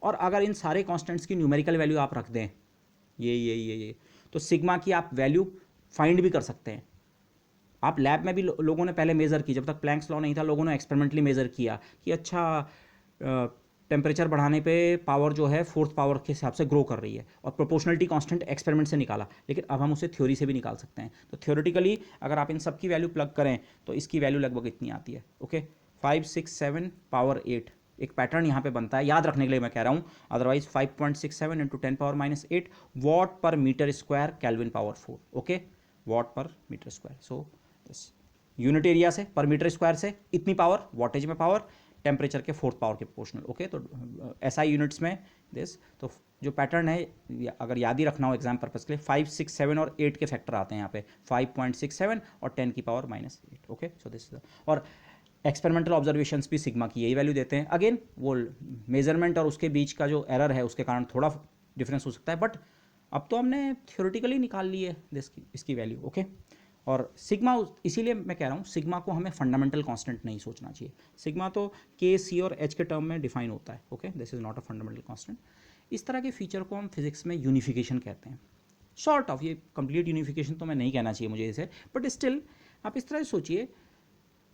और अगर इन सारे कॉन्स्टेंट्स की न्यूमेरिकल वैल्यू आप रख दें, ये तो सिग्मा की आप वैल्यू फाइंड भी कर सकते हैं। आप लैब में भी लोगों ने पहले मेज़र की, जब तक प्लैंक्स लॉ नहीं था लोगों ने एक्सपेरिमेंटली मेज़र किया कि अच्छा टेम्परेचर बढ़ाने पे पावर जो है 4th पावर के हिसाब से ग्रो कर रही है, और प्रोपोर्शनलिटी कांस्टेंट एक्सपेरिमेंट से निकाला, लेकिन अब हम उसे थ्योरी से भी निकाल सकते हैं। तो थ्योरेटिकली अगर आप इन सब की वैल्यू प्लग करें तो इसकी वैल्यू लगभग इतनी आती है, ओके। 5, 6, 7 पावर 8 एक पैटर्न यहाँ पे बनता है, याद रखने के लिए मैं कह रहा हूँ, otherwise 5.67 into 10⁻⁸ watt per metre square kelvin power 4, okay, watt per metre square. So unit area से पर मीटर स्क्वायर से इतनी पावर, वॉटेज में पावर, टेम्परेचर के 4th पावर के प्रोपोर्शनल, ओके। तो SI यूनिट्स में दिस, तो जो पैटर्न है अगर याद ही रखना हो एग्जाम पर्पज के लिए, 5, 6, 7 और 8 के फैक्टर आते हैं यहाँ पे, 5.67 और 10⁻⁸, ओके। सो दिस और एक्सपेरिमेंटल ऑब्जर्वेशंस भी सिग्मा की यही वैल्यू देते हैं। अगेन वो मेजरमेंट और उसके बीच का जो एरर है उसके कारण थोड़ा डिफरेंस हो सकता है, बट अब तो हमने थ्योरेटिकली निकाल ली है इसकी वैल्यू। ओके, और सिग्मा, इसीलिए मैं कह रहा हूँ सिग्मा को हमें फंडामेंटल कांस्टेंट नहीं सोचना चाहिए। सिग्मा तो के, सी और एच के टर्म में डिफाइन होता है। Okay, this is not a fundamental constant. इस तरह के फीचर को हम फिजिक्स में यूनिफिकेशन कहते हैं। शॉर्ट ऑफ, ये कंप्लीट यूनिफिकेशन तो मैं नहीं कहना चाहिए मुझे इसे, बट स्टिल आप इस तरह से सोचिए,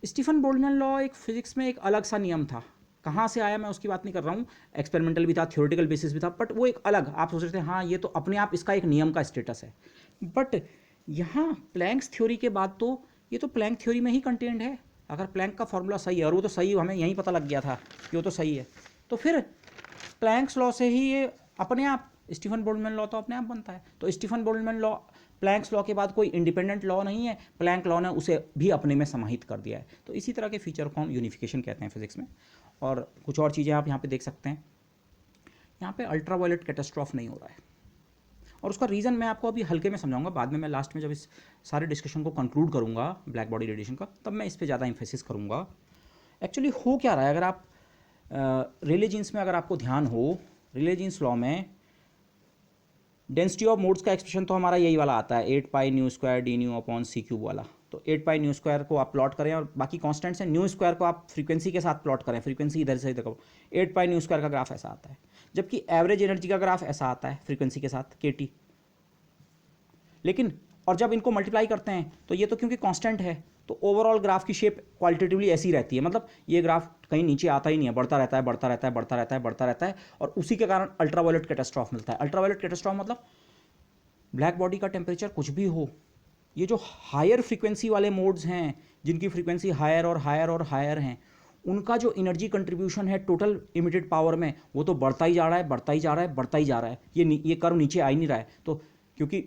स्टीफन बोल्ट्जमैन लॉ एक फिजिक्स में एक अलग सा नियम था। कहाँ से आया मैं उसकी बात नहीं कर रहा हूँ, एक्सपेरिमेंटल भी था, थ्योरेटिकल बेसिस भी था, बट वो एक अलग, आप सोच रहे थे हाँ ये तो अपने आप इसका एक नियम का स्टेटस है। बट यहाँ प्लैंक्स थ्योरी के बाद तो ये तो प्लैंक थ्योरी में ही कंटेंट है। अगर प्लैंक का फॉर्मूला सही है, और वो तो सही, हमें यहीं पता लग गया था कि वो तो सही है, तो फिर प्लैंक्स लॉ से ही ये अपने आप, स्टीफन बोल्ट्जमैन लॉ तो अपने आप बनता है। तो Stefan Boltzmann law planks law के बाद कोई इंडिपेंडेंट लॉ नहीं है, प्लैंक लॉ ने उसे भी अपने में समाहित कर दिया है। तो इसी तरह के फीचर को हम यूनिफिकेशन कहते हैं फिजिक्स में। और कुछ और चीज़ें आप यहाँ पे देख सकते हैं, यहाँ पे अल्ट्रावायलेट कैटास्ट्रॉफ नहीं हो रहा है, और उसका रीज़न मैं आपको अभी हल्के में समझाऊंगा। बाद में मैं लास्ट में जब इस सारे डिस्कशन को कंक्लूड करूँगा ब्लैक बॉडी रेडिएशन का, तब मैं इस पर ज़्यादा इम्फेसिस करूँगा। एक्चुअली हो क्या रहा है, अगर आप रेले जीन्स में अगर आपको ध्यान हो, रेले जीन्स लॉ में डेंसिटी ऑफ मोड्स का एक्सप्रेशन तो हमारा यही वाला आता है, 8 pi nu square D nu upon C cube वाला। तो 8 पाई न्यू स्क्वायर को आप प्लॉट करें और बाकी कांस्टेंट्स हैं, न्यू स्क्वायर को आप फ्रीक्वेंसी के साथ प्लॉट करें, फ्रीक्वेंसी इधर से देखो, 8 पाई न्यू स्क्वायर का ग्राफ ऐसा आता है, जबकि एवरेज एनर्जी का ग्राफ ऐसा आता है फ्रीक्वेंसी के साथ KT। लेकिन और जब इनको मल्टीप्लाई करते हैं तो ये तो क्योंकि कांस्टेंट है, तो ओवरऑल ग्राफ की शेप क्वालिटेटिवली ऐसी रहती है, मतलब ये ग्राफ कहीं नीचे आता ही नहीं है, बढ़ता रहता है, बढ़ता रहता है, बढ़ता रहता है, बढ़ता रहता है, और उसी के कारण अल्ट्रावायलेट कैटास्ट्रॉफ मिलता है। अल्ट्रावायलेट कैटास्ट्रॉफ मतलब ब्लैक बॉडी का टेम्परेचर कुछ भी हो, ये जो हायर फ्रीक्वेंसी वाले मोड्स हैं, जिनकी फ्रीक्वेंसी हायर और हायर और हायर हैं, उनका जो एनर्जी कंट्रीब्यूशन है टोटल इमिटेड पावर में, वो तो बढ़ता ही जा रहा है, बढ़ता ही जा रहा है, बढ़ता ही जा रहा है। ये कर्व नीचे आ ही नहीं रहा है। तो क्योंकि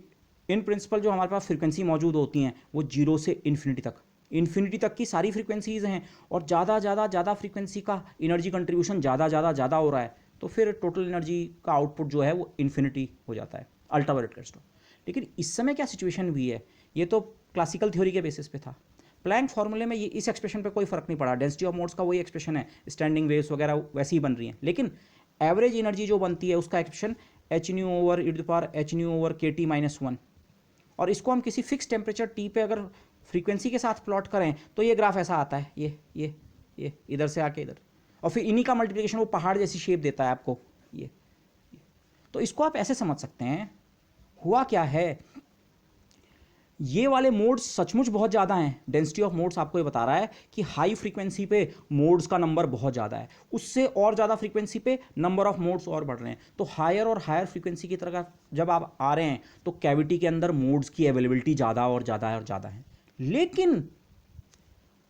इन प्रिंसिपल जो हमारे पास फ्रीक्वेंसी मौजूद होती हैं वो 0 से इन्फिनिटी तक की सारी फ्रीक्वेंसीज़ हैं, और ज़्यादा फ्रीक्वेंसी का एनर्जी कंट्रीब्यूशन ज़्यादा हो रहा है, तो फिर टोटल एनर्जी का आउटपुट जो है वो इन्फिनिटी हो जाता है, अल्ट्रावायलेट कैटास्ट्रॉफ। लेकिन इस समय क्या सिचुएशन हुई है, ये तो क्लासिकल थ्योरी के बेसिस पे था। प्लैंक फार्मूले में ये इस एक्सप्रेशन पे कोई फर्क नहीं पड़ा, डेंसिटी ऑफ मोड्स का वही एक्सप्रेशन है, स्टैंडिंग वेव्स वगैरह वैसी ही बन रही हैं, लेकिन एवरेज एनर्जी जो बनती है उसका expression h nu over e to the power h nu over KT minus 1। और इसको हम किसी फिक्स टेम्परेचर T पे अगर फ्रीक्वेंसी के साथ प्लॉट करें तो ये ग्राफ ऐसा आता है, ये इधर से आके इधर, और फिर इन्हीं का मल्टीप्लिकेशन वो पहाड़ जैसी शेप देता है आपको ये। तो इसको आप ऐसे समझ सकते हैं, हुआ क्या है, ये वाले मोड्स सचमुच बहुत ज़्यादा हैं। डेंसिटी ऑफ मोड्स आपको ये बता रहा है कि हाई फ्रीक्वेंसी पे मोड्स का नंबर बहुत ज़्यादा है, उससे और ज़्यादा फ्रीक्वेंसी पे नंबर ऑफ मोड्स और बढ़ रहे हैं। तो हायर और हायर फ्रीक्वेंसी की तरफ जब आप आ रहे हैं तो कैविटी के अंदर मोड्स की अवेलेबिलिटी ज़्यादा और ज़्यादा है, लेकिन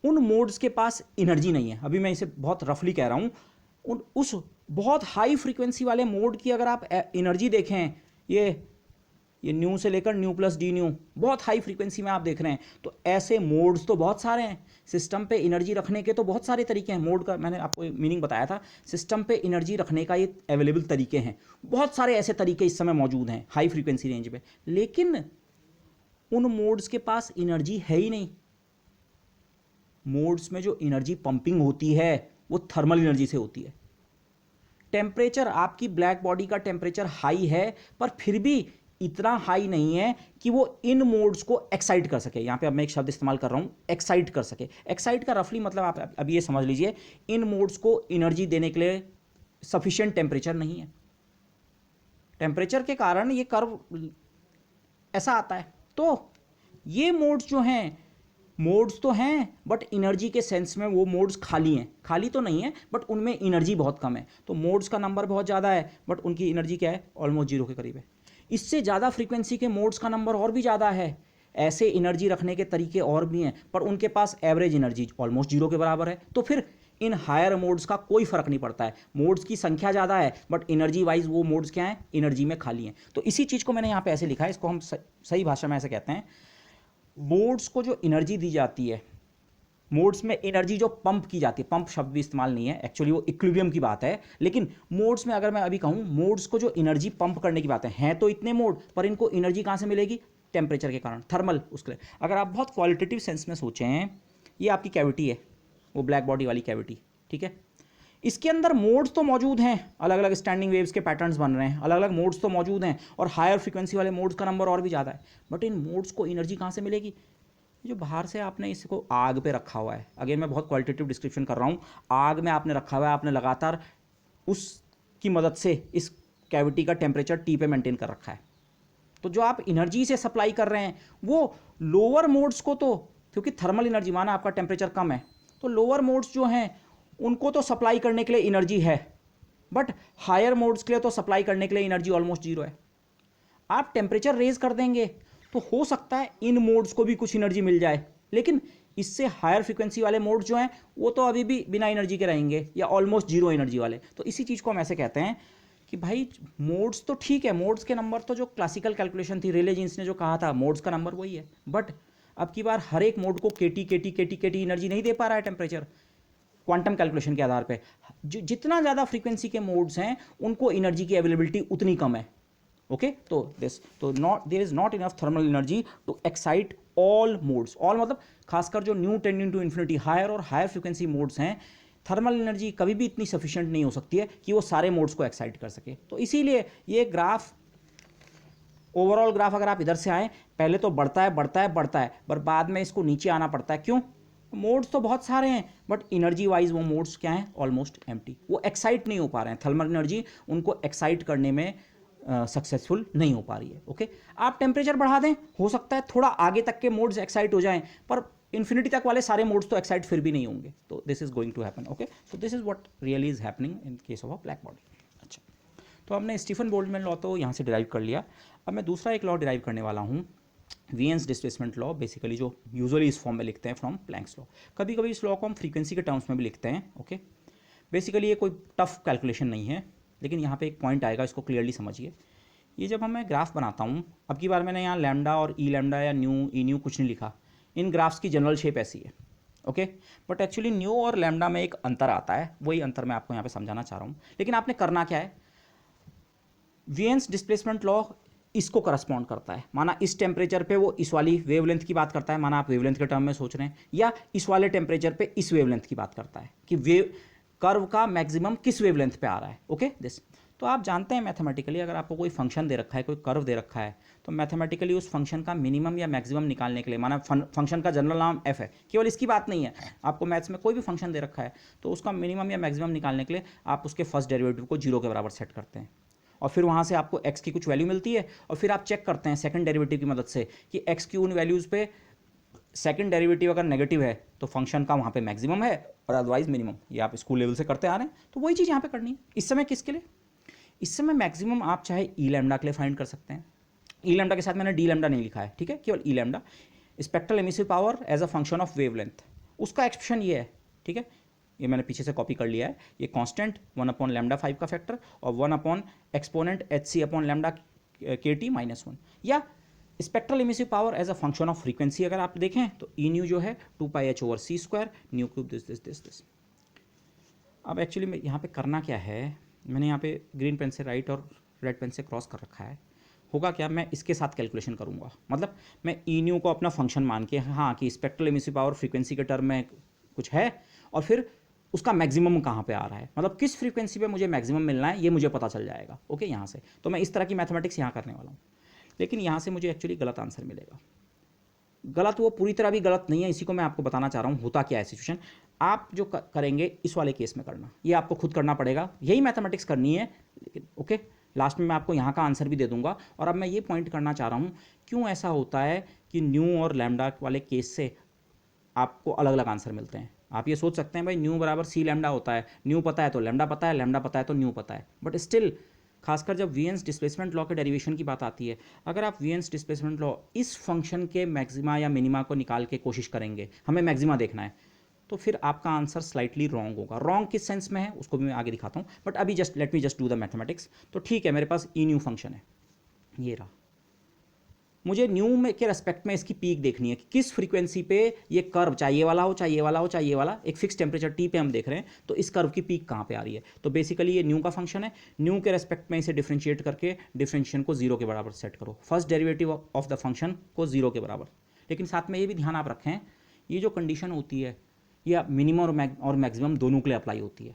उन मोड्स के पास एनर्जी नहीं है। अभी मैं इसे बहुत रफली कह रहा हूँ, उस बहुत हाई फ्रीक्वेंसी वाले मोड की अगर आप एनर्जी देखें, ये न्यू से लेकर न्यू प्लस डी न्यू, बहुत हाई फ्रीक्वेंसी में आप देख रहे हैं, तो ऐसे मोड्स तो बहुत सारे हैं। सिस्टम पे एनर्जी रखने के तो बहुत सारे तरीके हैं। मोड का मैंने आपको मीनिंग बताया था, सिस्टम पे एनर्जी रखने का ये अवेलेबल तरीके हैं, बहुत सारे ऐसे तरीके इस समय मौजूद हैं हाई फ्रीक्वेंसी रेंज पे, लेकिन उन मोड्स के पास एनर्जी है ही नहीं। मोड्स में जो एनर्जी पंपिंग होती है वो थर्मल एनर्जी से होती है। टेम्परेचर, आपकी ब्लैक बॉडी का टेम्परेचर हाई है, पर फिर भी इतना हाई नहीं है कि वो इन मोड्स को एक्साइट कर सके। यहाँ पे अब मैं एक शब्द इस्तेमाल कर रहा हूँ, एक्साइट कर सके। एक्साइट का रफली मतलब आप अभी ये समझ लीजिए, इन मोड्स को एनर्जी देने के लिए सफिशिएंट टेम्परेचर नहीं है। टेम्परेचर के कारण ये कर्व ऐसा आता है। तो ये मोड्स जो हैं, मोड्स तो हैं बट एनर्जी के सेंस में वो मोड्स खाली हैं, खाली तो नहीं है बट उनमें एनर्जी बहुत कम है। तो मोड्स का नंबर बहुत ज़्यादा है बट उनकी एनर्जी क्या है, ऑलमोस्ट 0 के करीब है। इससे ज़्यादा फ्रीक्वेंसी के मोड्स का नंबर और भी ज़्यादा है, ऐसे एनर्जी रखने के तरीके और भी हैं, पर उनके पास एवरेज एनर्जी ऑलमोस्ट 0 के बराबर है। तो फिर इन हायर मोड्स का कोई फर्क नहीं पड़ता है, मोड्स की संख्या ज़्यादा है बट एनर्जी वाइज वो मोड्स क्या हैं, एनर्जी में खाली हैं। तो इसी चीज़ को मैंने यहाँ पे ऐसे लिखा है, इसको हम सही भाषा में ऐसे कहते हैं, मोड्स को जो एनर्जी दी जाती है, मोड्स में एनर्जी जो पंप की जाती है, पंप शब्द भी इस्तेमाल नहीं है एक्चुअली, वो इक्विलिब्रियम की बात है, लेकिन मोड्स में अगर मैं अभी कहूँ मोड्स को जो एनर्जी पंप करने की बात है तो इतने मोड, पर इनको एनर्जी कहाँ से मिलेगी, टेम्परेचर के कारण, थर्मल। उसके लिए अगर आप बहुत क्वालिटेटिव सेंस में सोचें, ये आपकी कैविटी है, वो ब्लैक बॉडी वाली कैविटी, ठीक है। इसके अंदर मोड्स तो मौजूद हैं, अलग अलग स्टैंडिंग वेव्स के पैटर्न्स बन रहे हैं, अलग अलग मोड्स तो मौजूद हैं और हायर फ्रीक्वेंसी वाले मोड्स का नंबर और भी ज़्यादा है। बट इन मोड्स को एनर्जी कहाँ से मिलेगी? जो बाहर से आपने इसको आग पे रखा हुआ है, अगेन मैं बहुत क्वालिटेटिव डिस्क्रिप्शन कर रहा हूँ, आग में आपने रखा हुआ है, आपने लगातार उसकी मदद से इस कैविटी का टेम्परेचर टी पे मेंटेन कर रखा है। तो जो आप एनर्जी से सप्लाई कर रहे हैं वो लोअर मोड्स को, तो क्योंकि थर्मल एनर्जी माना आपका टेम्परेचर कम है, तो लोअर मोड्स जो हैं उनको तो सप्लाई करने के लिए एनर्जी है, बट हायर मोड्स के लिए तो सप्लाई करने के लिए एनर्जी ऑलमोस्ट जीरो है। आप टेम्परेचर रेज कर देंगे तो हो सकता है इन मोड्स को भी कुछ एनर्जी मिल जाए, लेकिन इससे हायर फ्रीक्वेंसी वाले मोड्स जो हैं वो तो अभी भी बिना एनर्जी के रहेंगे या ऑलमोस्ट जीरो एनर्जी वाले। तो इसी चीज़ को हम ऐसे कहते हैं कि भाई मोड्स तो ठीक है, मोड्स के नंबर तो जो क्लासिकल कैलकुलेशन थी, रेले जीन्स ने जो कहा था मोड्स का नंबर वही है, बट अब की बार हर एक मोड को केटी एनर्जी नहीं दे पा रहा है टेम्परेचर क्वांटम कैलकुलेशन के आधार पे। जितना ज़्यादा फ्रीक्वेंसी के मोड्स हैं उनको एनर्जी की अवेलेबिलिटी उतनी कम है। ओके, तो there is not enough thermal energy to excite all modes. All मतलब खासकर जो nu tending to infinity higher और हायर फ्रीक्वेंसी मोड्स हैं, थर्मल एनर्जी कभी भी इतनी सफिशिएंट नहीं हो सकती है कि वो सारे मोड्स को एक्साइट कर सके। तो इसीलिए ये ग्राफ, ओवरऑल ग्राफ अगर आप इधर से आए, पहले तो बढ़ता है, पर बाद में इसको नीचे आना पड़ता है। क्यों? मोड्स तो बहुत सारे हैं बट एनर्जी वाइज वो मोड्स क्या हैं? Almost empty. वो एक्साइट नहीं हो पा रहे हैं, थर्मल एनर्जी उनको एक्साइट करने में सक्सेसफुल नहीं हो पा रही है। ओके, आप टेम्परेचर बढ़ा दें, हो सकता है थोड़ा आगे तक के मोड्स एक्साइट हो जाएं, पर इन्फिनिटी तक वाले सारे मोड्स तो एक्साइट फिर भी नहीं होंगे। तो this is going to happen. Okay, so this is what really is happening in case of a black body. अच्छा, तो हमने स्टीफन बोल्ट्जमैन लॉ तो यहाँ से डिराइव कर लिया। अब मैं दूसरा एक लॉ डिराइव करने वाला हूँ, वीएन्स डिस्प्लेसमेंट लॉ, बेसिकली जो यूजुअली इस फॉर्म में लिखते हैं फ्रॉम प्लैंक्स लॉ। कभी कभी इस लॉ को हम फ्रीक्वेंसी के टर्म्स में भी लिखते हैं। ओके, बेसिकली ये कोई टफ कैलकुलेशन नहीं है, लेकिन यहाँ पे एक पॉइंट आएगा, इसको क्लियरली समझिए। ये जब मैं ग्राफ बनाता हूँ, अब की बार मैंने यहाँ लैम्डा और ई लैम्डा या न्यू ई न्यू कुछ नहीं लिखा, इन ग्राफ्स की जनरल शेप ऐसी है। ओके, बट एक्चुअली न्यू और लैम्डा में एक अंतर आता है, वही अंतर मैं आपको यहाँ पे समझाना चाह रहा हूँ। लेकिन आपने करना क्या है, वीएन्स डिस्प्लेसमेंट लॉ इसको करस्पॉन्ड करता है। माना इस टेम्परेचर पे वो इस वाली वेवलेंथ की बात करता है, माना आप वेवलेंथ के टर्म में सोच रहे हैं, या इस वाले टेम्परेचर पे इस वेवलेंथ की बात करता है कि वेव कर्व का मैक्सिमम किस वेवलेंथ पे आ रहा है। ओके, दिस तो आप जानते हैं मैथमेटिकली अगर आपको कोई फंक्शन दे रखा है, कोई कर्व दे रखा है, तो मैथमेटिकली उस फंक्शन का मिनिमम या मैक्सिमम निकालने के लिए, माना फंक्शन का जनरल नाम एफ है, केवल इसकी बात नहीं है, आपको मैथ्स में कोई भी फंक्शन दे रखा है तो उसका मिनिमम या मैक्सिमम निकालने के लिए आप उसके फर्स्ट डेरिवेटिव को जीरो के बराबर सेट करते हैं, और फिर वहाँ से आपको x की कुछ वैल्यू मिलती है, और फिर आप चेक करते हैं सेकंड डेरिवेटिव की मदद से कि x की उन वैल्यूज़ पे सेकंड डेरिवेटिव अगर नेगेटिव है तो फंक्शन का वहाँ पे मैक्सिमम है और अदरवाइज मिनिमम। ये आप स्कूल लेवल से करते आ रहे हैं, तो वही चीज़ यहाँ पे करनी है। इस समय किसके लिए? इस समय मैक्सिमम आप चाहे ई लैम्डा के लिए फाइंड कर सकते हैं। ई लैम्डा के साथ मैंने डी लैम्डा नहीं लिखा है, ठीक है, केवल E lambda. Spectral emissive power as a function of wavelength, उसका एक्सप्रेशन ये है, ठीक है, ये मैंने पीछे से कॉपी कर लिया है। ये कांस्टेंट 1/λ5 का फैक्टर और 1 एक्सपोनेंट hc/λ kT -1, या spectral emissive power as a function of frequency अगर आप देखें तो ई न्यू जो है 2πh/c² न्यू क्यूब दिस। अब एक्चुअली मैं यहाँ पे करना क्या है, मैंने यहाँ पे ग्रीन पेन से राइट और रेड पेन से क्रॉस कर रखा है। होगा क्या, मैं इसके साथ कैलकुलेशन करूँगा, मतलब मैं ई न्यू को अपना फंक्शन मान के, हाँ कि स्पेक्ट्रल एमिसिव पावर फ्रीक्वेंसी के टर्म में कुछ है, और फिर उसका मैक्सिमम कहाँ पे आ रहा है, मतलब किस फ्रीक्वेंसी पे मुझे मैक्सिमम मिलना है, ये मुझे पता चल जाएगा। ओके, यहाँ से तो मैं इस तरह की मैथमेटिक्स यहाँ करने वाला हूँ, लेकिन यहाँ से मुझे एक्चुअली गलत आंसर मिलेगा। गलत, वो पूरी तरह भी गलत नहीं है, इसी को मैं आपको बताना चाह रहा हूँ। होता क्या है सिचुएशन, आप जो करेंगे इस वाले केस में करना, ये आपको खुद करना पड़ेगा, यही मैथमेटिक्स करनी है, लेकिन ओके लास्ट में मैं आपको यहाँ का आंसर भी दे दूंगा। और अब मैं ये पॉइंट करना चाह रहा हूँ क्यों ऐसा होता है कि न्यू और लैम्डा वाले केस से आपको अलग अलग आंसर मिलते हैं। आप ये सोच सकते हैं भाई न्यू बराबर सी लैम्डा होता है, न्यू पता है तो लैम्डा पता है, लैम्डा पता है तो न्यू पता है, बट स्टिल खासकर जब वीएन्स डिस्प्लेसमेंट लॉ के डेरिवेशन की बात आती है, अगर आप वीएन्स डिस्प्लेसमेंट लॉ इस फंक्शन के मैक्सिमा या मिनिमा को निकाल के कोशिश करेंगे, हमें मैक्सिमा देखना है, तो फिर आपका आंसर स्लाइटली रॉन्ग होगा। रॉन्ग किस सेंस में है उसको भी मैं आगे दिखाता हूँ, बट अभी just let me just do the mathematics. तो ठीक है, मेरे पास ई न्यू फंक्शन है, ये रहा, मुझे न्यू में के रेस्पेक्ट में इसकी पीक देखनी है कि किस फ्रीक्वेंसी पे ये कर्व, चाहिए वाला हो चाहिए वाला हो चाहिए वाला, एक फिक्स टेम्परेचर टी पे हम देख रहे हैं, तो इस कर्व की पीक कहाँ पे आ रही है। तो बेसिकली ये न्यू का फंक्शन है, न्यू के रेस्पेक्ट में इसे डिफ्रेंशिएट करके डिफ्रेंशिएशन को जीरो के बराबर सेट करो, first derivative of the function को जीरो के बराबर। लेकिन साथ में ये भी ध्यान आप रखें, ये जो कंडीशन होती है या मिनिमम और मैक्सिमम दोनों के लिए अप्लाई होती है।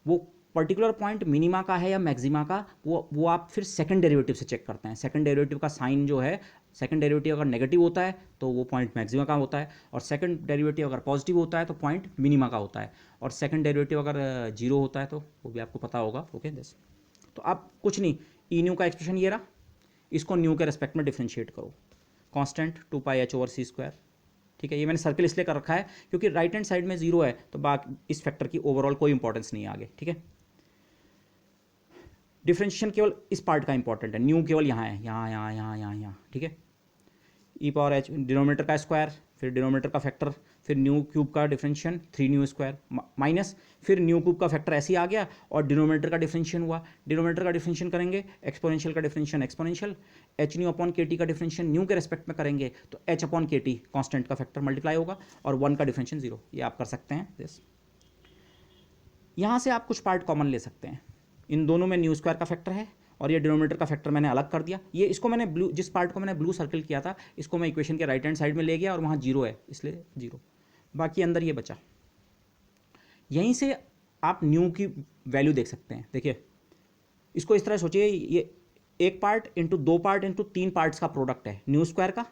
वो पर्टिकुलर पॉइंट मिनिमा का है या मैक्सिमा का, वो आप फिर सेकंड डेरिवेटिव से चेक करते हैं। सेकंड डेरिवेटिव का साइन जो है, सेकंड डेरिवेटिव अगर नेगेटिव होता है तो वो पॉइंट मैक्सिमा का होता है, और सेकंड डेरिवेटिव अगर पॉजिटिव होता है तो पॉइंट मिनिमा का होता है, और सेकंड डेरिवेटिव अगर जीरो होता है तो वो भी आपको पता होगा। ओके दिस, तो आप कुछ नहीं, ई न्यू का एक्सप्रेशन ये रहा, इसको न्यू के रेस्पेक्ट में डिफ्रेंशिएट करो, कांस्टेंट 2πh/c²। ठीक है, ये मैंने सर्कल इसलिए कर रखा है क्योंकि राइट हैंड साइड में जीरो है तो बाकी इस फैक्टर की ओवरऑल कोई इंपॉर्टेंस नहीं है आगे। ठीक है, डिफरेंशिएशन केवल इस पार्ट का इंपॉर्टेंट है, न्यू केवल यहाँ है, यहाँ यहाँ यहाँ यहाँ यहाँ। ठीक है, ई पावर एच डिनोमिनेटर का स्क्वायर, फिर डिनोमिनेटर का फैक्टर, फिर न्यू क्यूब का डिफरेंशिएशन 3 न्यू² माइनस फिर न्यू क्यूब का फैक्टर ऐसे ही आ गया, और डिनोमिनेटर का डिफरेंशिएशन हुआ। डिनोमिनेटर का डिफरेंशिएशन करेंगे, एक्सपोनेंशियल का differentiation exponential, H nu upon K T का डिफरेंशिएशन न्यू के रेस्पेक्ट में करेंगे तो H upon K T constant का फैक्टर मल्टीप्लाई होगा, और 1 का डिफरेंशिएशन 0। ये आप कर सकते हैं दिस। यहाँ से आप कुछ पार्ट कॉमन ले सकते हैं, इन दोनों में न्यू स्क्वायर का फैक्टर है और ये डिनोमिनेटर का फैक्टर मैंने अलग कर दिया। ये इसको मैंने ब्लू, जिस पार्ट को मैंने ब्लू सर्कल किया था इसको मैं इक्वेशन के राइट हैंड साइड में ले गया और वहाँ जीरो है इसलिए जीरो, बाकी अंदर ये बचा। यहीं से आप न्यू की वैल्यू देख सकते हैं। देखिए इसको इस तरह सोचिए, ये एक पार्ट इंटू दो पार्ट इंटू तीन पार्ट्स का प्रोडक्ट है न्यू स्क्वायर का,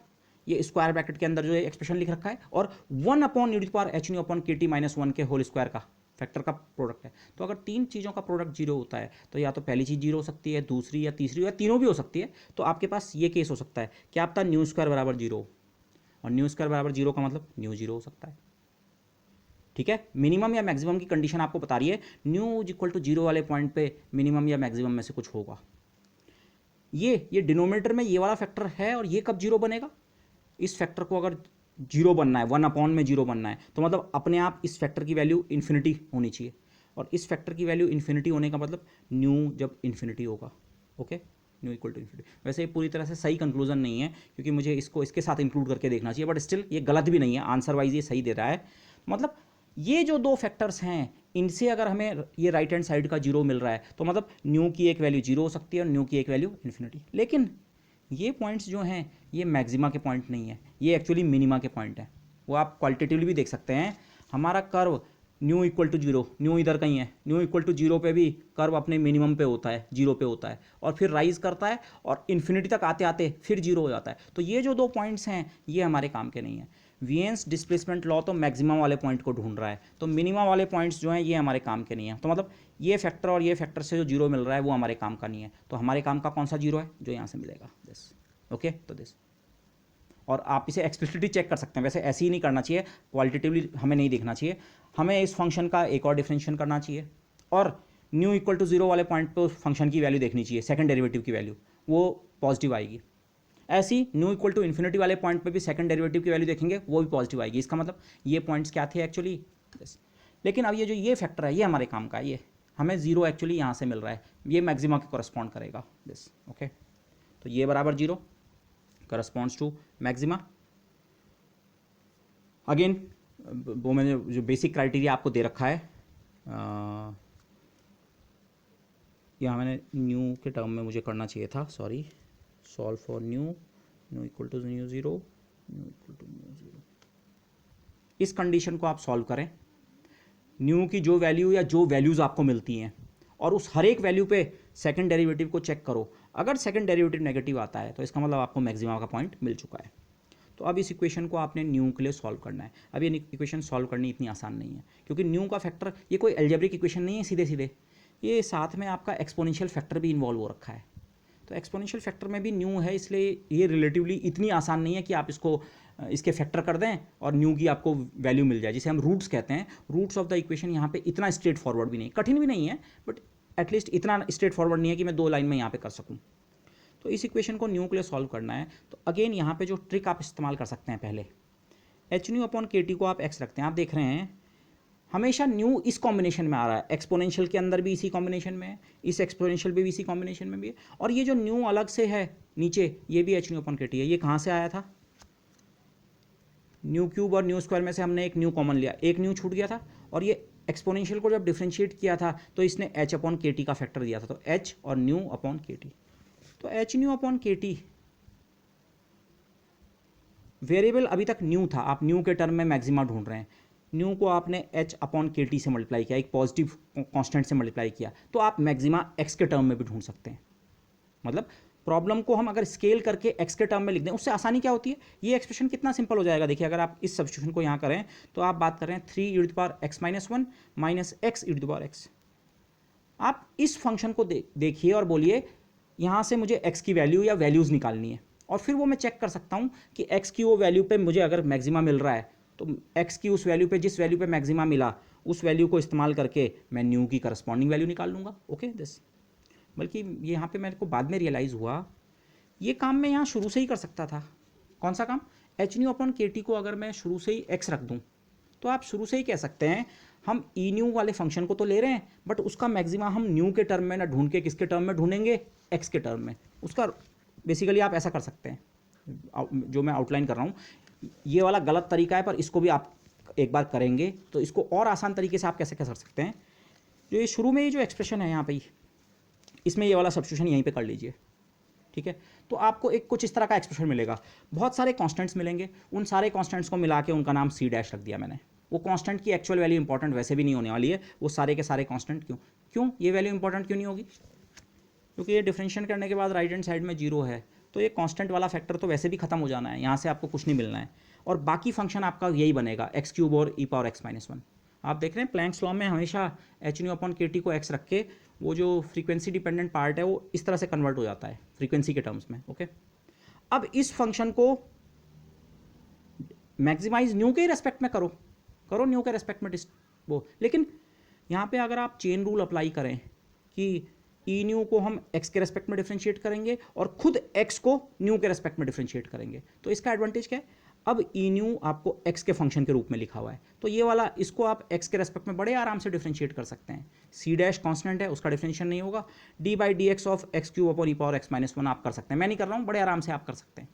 ये स्क्वायर ब्रैकेट के अंदर जो एक्सप्रेशन लिख रखा है, और 1/(h⁻) के होल स्क्वायर का फैक्टर का प्रोडक्ट है। तो अगर तीन चीज़ों का प्रोडक्ट जीरो होता है तो या तो पहली चीज़ जीरो हो सकती है, दूसरी या तीसरी या तीनों भी हो सकती है। तो आपके पास ये केस हो सकता है कि आपका न्यू स्क्वायर बराबर जीरो, और न्यू स्क्वायर बराबर जीरो का मतलब न्यू जीरो हो सकता है। ठीक है, मिनिमम या मैक्सिमम की कंडीशन आपको बता रही है न्यू इक्वल टू जीरो वाले पॉइंट पे मिनिमम या मैक्सिमम में से कुछ होगा। ये डिनोमिनेटर में ये वाला फैक्टर है और ये कब जीरो बनेगा, इस फैक्टर को अगर जीरो बनना है, 1 में जीरो बनना है तो मतलब अपने आप इस फैक्टर की वैल्यू इन्फिनिटी होनी चाहिए, और इस फैक्टर की वैल्यू इन्फिनिटी होने का मतलब न्यू जब इन्फिनिटी होगा। Okay, nu equal to infinity. वैसे ये पूरी तरह से सही कंक्लूजन नहीं है क्योंकि मुझे इसको इसके साथ इंक्लूड करके देखना चाहिए, बट स्टिल ये गलत भी नहीं है, आंसर वाइज ये सही दे रहा है। मतलब ये जो दो फैक्टर्स हैं इनसे अगर हमें ये राइट हैंड साइड का जीरो मिल रहा है तो मतलब न्यू की एक वैल्यू जीरो हो सकती है और न्यू की एक वैल्यू इन्फिनिटी। लेकिन ये पॉइंट्स जो हैं ये मैक्सिमा के पॉइंट नहीं है, ये एक्चुअली मिनिमा के पॉइंट है। वो आप क्वालिटेटिवली भी देख सकते हैं, हमारा curve nu equal to zero, nu इधर कहीं है, न्यू इक्वल टू जीरो पे भी कर्व अपने मिनिमम पे होता है, जीरो पे होता है, और फिर राइज करता है और इन्फिनिटी तक आते आते फिर जीरो हो जाता है। तो ये जो दो पॉइंट्स हैं ये हमारे काम के नहीं है। वीएन्स डिस्प्लेसमेंट लॉ तो मैक्सिमम वाले पॉइंट को ढूंढ रहा है, तो मिनिमम वाले पॉइंट्स जो हैं ये हमारे काम के नहीं है। तो मतलब ये फैक्टर और ये फैक्टर से जो जीरो मिल रहा है वो हमारे काम का नहीं है। तो हमारे काम का कौन सा जीरो है, जो यहाँ से मिलेगा दिस। ओके, तो दिस, और आप इसे एक्सप्लिसिटली चेक कर सकते हैं। वैसे ऐसे ही नहीं करना चाहिए, क्वालिटेटिवली हमें नहीं देखना चाहिए, हमें इस फंक्शन का एक और डिफरेंशिएशन करना चाहिए, और न्यू इक्वल टू जीरो वाले पॉइंट पे फंक्शन की वैल्यू देखनी चाहिए, सेकंड डेरिवेटिव की वैल्यू वो पॉजिटिव आएगी। ऐसे ही न्यू इक्वल टू इन्फिनिटी वाले पॉइंट पे भी सेकंड डेरिवेटिव की वैल्यू देखेंगे वो भी पॉजिटिव आएगी। इसका मतलब ये पॉइंट्स क्या थे एक्चुअली, लेकिन अब ये जो ये फैक्टर है ये हमारे काम का है, ये हमें जीरो एक्चुअली यहाँ से मिल रहा है, ये मैक्सिमा के कॉरस्पॉन्ड करेगा दिस। ओके, तो ये बराबर zero corresponds to maxima. Again वो मैंने जो बेसिक क्राइटेरिया आपको दे रखा है, यहाँ मैंने न्यू के टर्म में मुझे करना चाहिए था, sorry, solve for nu equal to nu zero, nu equal to nu zero. इस कंडीशन को आप सॉल्व करें, न्यू की जो वैल्यू या जो वैल्यूज़ आपको मिलती हैं और उस हर एक वैल्यू पे सेकंड डेरिवेटिव को चेक करो। अगर सेकंड डेरिवेटिव नेगेटिव आता है तो इसका मतलब आपको मैक्सिमा का पॉइंट मिल चुका है। तो अब इस इक्वेशन को आपने न्यू के लिए सॉल्व करना है। अब ये इक्वेशन सॉल्व करनी इतनी आसान नहीं है क्योंकि न्यू का फैक्टर ये कोई अलजेब्रिक इक्वेशन नहीं है सीधे सीधे, ये साथ में आपका एक्सपोनेंशियल फैक्टर भी इन्वॉल्व हो रखा है। तो एक्सपोनेंशियल फैक्टर में भी न्यू है, इसलिए ये रिलेटिवली इतनी आसान नहीं है कि आप इसको इसके फैक्टर कर दें और न्यू की आपको वैल्यू मिल जाए, जिसे हम रूट्स कहते हैं। रूट्स ऑफ द इक्वेशन यहाँ पे इतना स्ट्रेट फॉरवर्ड भी नहीं, कठिन भी नहीं है, बट एटलीस्ट इतना स्ट्रेट फॉरवर्ड नहीं है कि मैं दो लाइन में यहाँ पे कर सकूँ। तो इस इक्वेशन को न्यू के लिए सॉल्व करना है। तो अगेन यहाँ पे जो ट्रिक आप इस्तेमाल कर सकते हैं, पहले H nu upon K T को आप एक्स रखते हैं। आप देख रहे हैं हमेशा न्यू इस कॉम्बिनेशन में आ रहा है, एक्सपोनेंशियल के अंदर भी इसी कॉम्बिनेशन में है, इस एक्सपोनेंशियल भी इसी कॉम्बिनेशन में भी है, और ये जो न्यू अलग से है नीचे ये भी H nu upon K T है। ये कहाँ से आया था, न्यू क्यूब और न्यू स्क्वायर में से हमने एक न्यू कॉमन लिया, एक न्यू छूट गया था, और ये एक्सपोनेंशियल को जब डिफ्रेंशिएट किया था तो इसने एच अपॉन के टी का फैक्टर दिया था, तो एच और न्यू अपॉन के टी। तो H nu upon K T variable अभी तक न्यू था, आप न्यू के टर्म में मैक्सिमा ढूंढ रहे हैं, न्यू को आपने h अपॉन के टी से मल्टीप्लाई किया, एक पॉजिटिव कांस्टेंट से मल्टीप्लाई किया, तो आप मैक्सिमा x के टर्म में भी ढूंढ सकते हैं। मतलब प्रॉब्लम को हम अगर स्केल करके x के टर्म में लिख दें, उससे आसानी क्या होती है, ये एक्सप्रेशन कितना सिंपल हो जाएगा। देखिए अगर आप इस सब्स्टिट्यूशन को यहाँ करें तो आप बात कर रहे हैं 3e⁻x-1 माइनस x e⁻x। आप इस फंक्शन को देखिए और बोलिए यहाँ से मुझे x की वैल्यू या वैल्यूज़ निकालनी है, और फिर वो मैं चेक कर सकता हूँ कि x की वो वैल्यू पे मुझे अगर मैक्सिमा मिल रहा है तो x की उस वैल्यू पे, जिस वैल्यू पे मैक्सिमा मिला, उस वैल्यू को इस्तेमाल करके मैं न्यू की करस्पॉन्डिंग वैल्यू निकाल लूँगा। ओके दिस, बल्कि ये यहाँ पे मेरे को बाद में रियलाइज़ हुआ ये काम मैं यहाँ शुरू से ही कर सकता था। कौन सा काम, H nu upon K T को अगर मैं शुरू से ही x रख दूँ तो आप शुरू से ही कह सकते हैं हम ई न्यू वाले फंक्शन को तो ले रहे हैं, बट उसका मैक्सिमा हम न्यू के टर्म में ना ढूंढ के किसके टर्म में ढूंढेंगे, एक्स के टर्म में। उसका बेसिकली आप ऐसा कर सकते हैं, जो मैं आउटलाइन कर रहा हूँ ये वाला गलत तरीका है, पर इसको भी आप एक बार करेंगे तो इसको और आसान तरीके से आप कैसे कर सकते हैं। जो ये शुरू में ये जो एक्सप्रेशन है यहाँ पे, इसमें ये वाला सब्स्टिट्यूशन यहीं पे कर लीजिए, ठीक है। तो आपको एक कुछ इस तरह का एक्सप्रेशन मिलेगा, बहुत सारे कांस्टेंट्स मिलेंगे, उन सारे कांस्टेंट्स को मिला के उनका नाम सी डैश रख दिया मैंने। वो कांस्टेंट की एक्चुअल वैल्यू इंपॉर्टेंट वैसे भी नहीं होने वाली है, वो सारे के सारे कांस्टेंट क्यों ये वैल्यू इंपॉर्टेंट क्यों नहीं होगी, क्योंकि ये डिफरेंशिएट करने के बाद राइट हैंड साइड में जीरो है, तो ये कांस्टेंट वाला फैक्टर तो वैसे भी खत्म हो जाना है, यहाँ से आपको कुछ नहीं मिलना है, और बाकी फंक्शन आपका यही बनेगा x³ और e⁻x-1। आप देख रहे हैं प्लैंक्स लॉ में हमेशा H nu upon K T को x रख के वो जो फ्रीक्वेंसी डिपेंडेंट पार्ट है वो इस तरह से कन्वर्ट हो जाता है फ्रीक्वेंसी के टर्म्स में। ओके, अब इस फंक्शन को मैक्सिमाइज न्यू के रेस्पेक्ट में करो न्यू के रेस्पेक्ट में वो, लेकिन यहाँ पे अगर आप चेन रूल अप्लाई करें कि ई न्यू को हम x के रेस्पेक्ट में डिफ्रेंशिएट करेंगे और खुद x को न्यू के रेस्पेक्ट में डिफ्रेंशिएट करेंगे, तो इसका एडवांटेज क्या है, अब ई न्यू आपको x के फंक्शन के रूप में लिखा हुआ है, तो ये वाला इसको आप x के रेस्पेक्ट में बड़े आराम से डिफ्रेंशिएट कर सकते हैं। सी डैश कॉन्स्टेंट है, उसका डिफ्रेंशिएशन नहीं होगा, d/dx of x³ upon e⁻x-1 आप कर सकते हैं, मैं नहीं कर रहा हूँ, बड़े आराम से आप कर सकते हैं।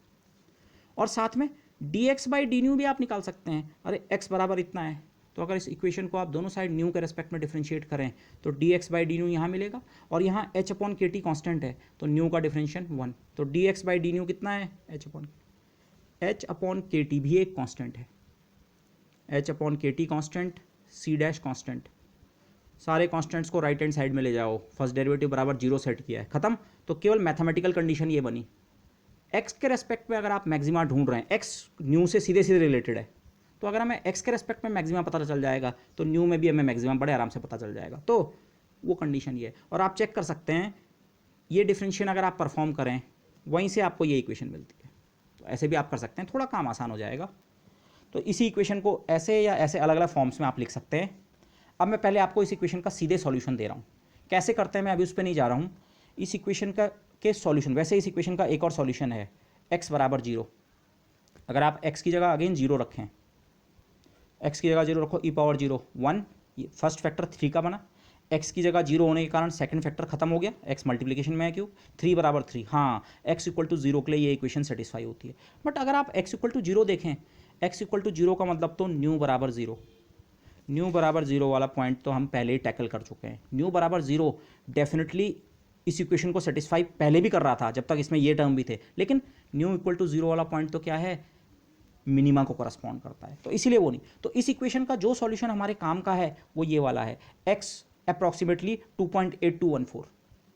और साथ में dx/d भी आप निकाल सकते हैं, अरे x बराबर इतना है, तो अगर इस इक्वेशन को आप दोनों साइड न्यू के रेस्पेक्ट में डिफ्रेंशिएट करें तो dx/d यहाँ मिलेगा, और यहाँ h upon K T constant है तो न्यू का डिफ्रेंशिएशन 1, तो dx/d कितना है, h अपॉन के टी भी एक कांस्टेंट है, h upon K T constant, C dash constant, सारे कॉन्स्टेंट्स को राइट हैंड साइड में ले जाओ, फर्स्ट डेरिवेटिव बराबर 0 सेट किया है, खत्म। तो केवल मैथमेटिकल कंडीशन ये बनी, x के रेस्पेक्ट में अगर आप मैक्सिमा ढूंढ रहे हैं, x न्यू से सीधे सीधे रिलेटेड है, तो अगर हमें x के रेस्पेक्ट में मैक्सिमा पता चल जाएगा तो न्यू में भी हमें मैक्सिमा बड़े आराम से पता चल जाएगा, तो वो कंडीशन ये है। और आप चेक कर सकते हैं ये डिफरेंशिएशन अगर आप परफॉर्म करें वहीं से आपको ये इक्वेशन मिलती है, तो ऐसे भी आप कर सकते हैं, थोड़ा काम आसान हो जाएगा। तो इसी इक्वेशन को ऐसे या ऐसे अलग अलग फॉर्म्स में आप लिख सकते हैं। अब मैं पहले आपको इस इक्वेशन का सीधे सॉल्यूशन दे रहा हूँ, कैसे करते हैं मैं अभी उस पर नहीं जा रहा हूँ। इस इक्वेशन का के सॉल्यूशन, वैसे इस इक्वेशन का एक और सॉल्यूशन है x बराबर 0, अगर आप x की जगह अगेन 0 रखें, x की जगह 0 रखो, e⁻0 1, ये फर्स्ट फैक्टर 3 का बना, x की जगह 0 होने के कारण सेकंड फैक्टर खत्म हो गया, x मल्टीप्लिकेशन में है क्यों, 3 बराबर 3, हाँ x इक्वल टू 0 के लिए ये इक्वेशन सेटिस्फाई होती है। बट अगर आप x इक्वल टू 0 देखें, x इक्वल टू 0 का मतलब तो न्यू बराबर 0, न्यू बराबर 0 वाला पॉइंट तो हम पहले ही टैकल कर चुके हैं। न्यू बराबर 0 डेफिनेटली इस इक्वेशन को सेटिस्फाई पहले भी कर रहा था जब तक इसमें ये टर्म भी थे, लेकिन न्यू इक्वल टू 0 वाला पॉइंट तो क्या है, मिनिमा को करस्पॉन्ड करता है, तो इसीलिए वो नहीं। तो इस इक्वेशन का जो सॉल्यूशन हमारे काम का है वो ये वाला है, x अप्रॉक्सीमेटली 2.8214।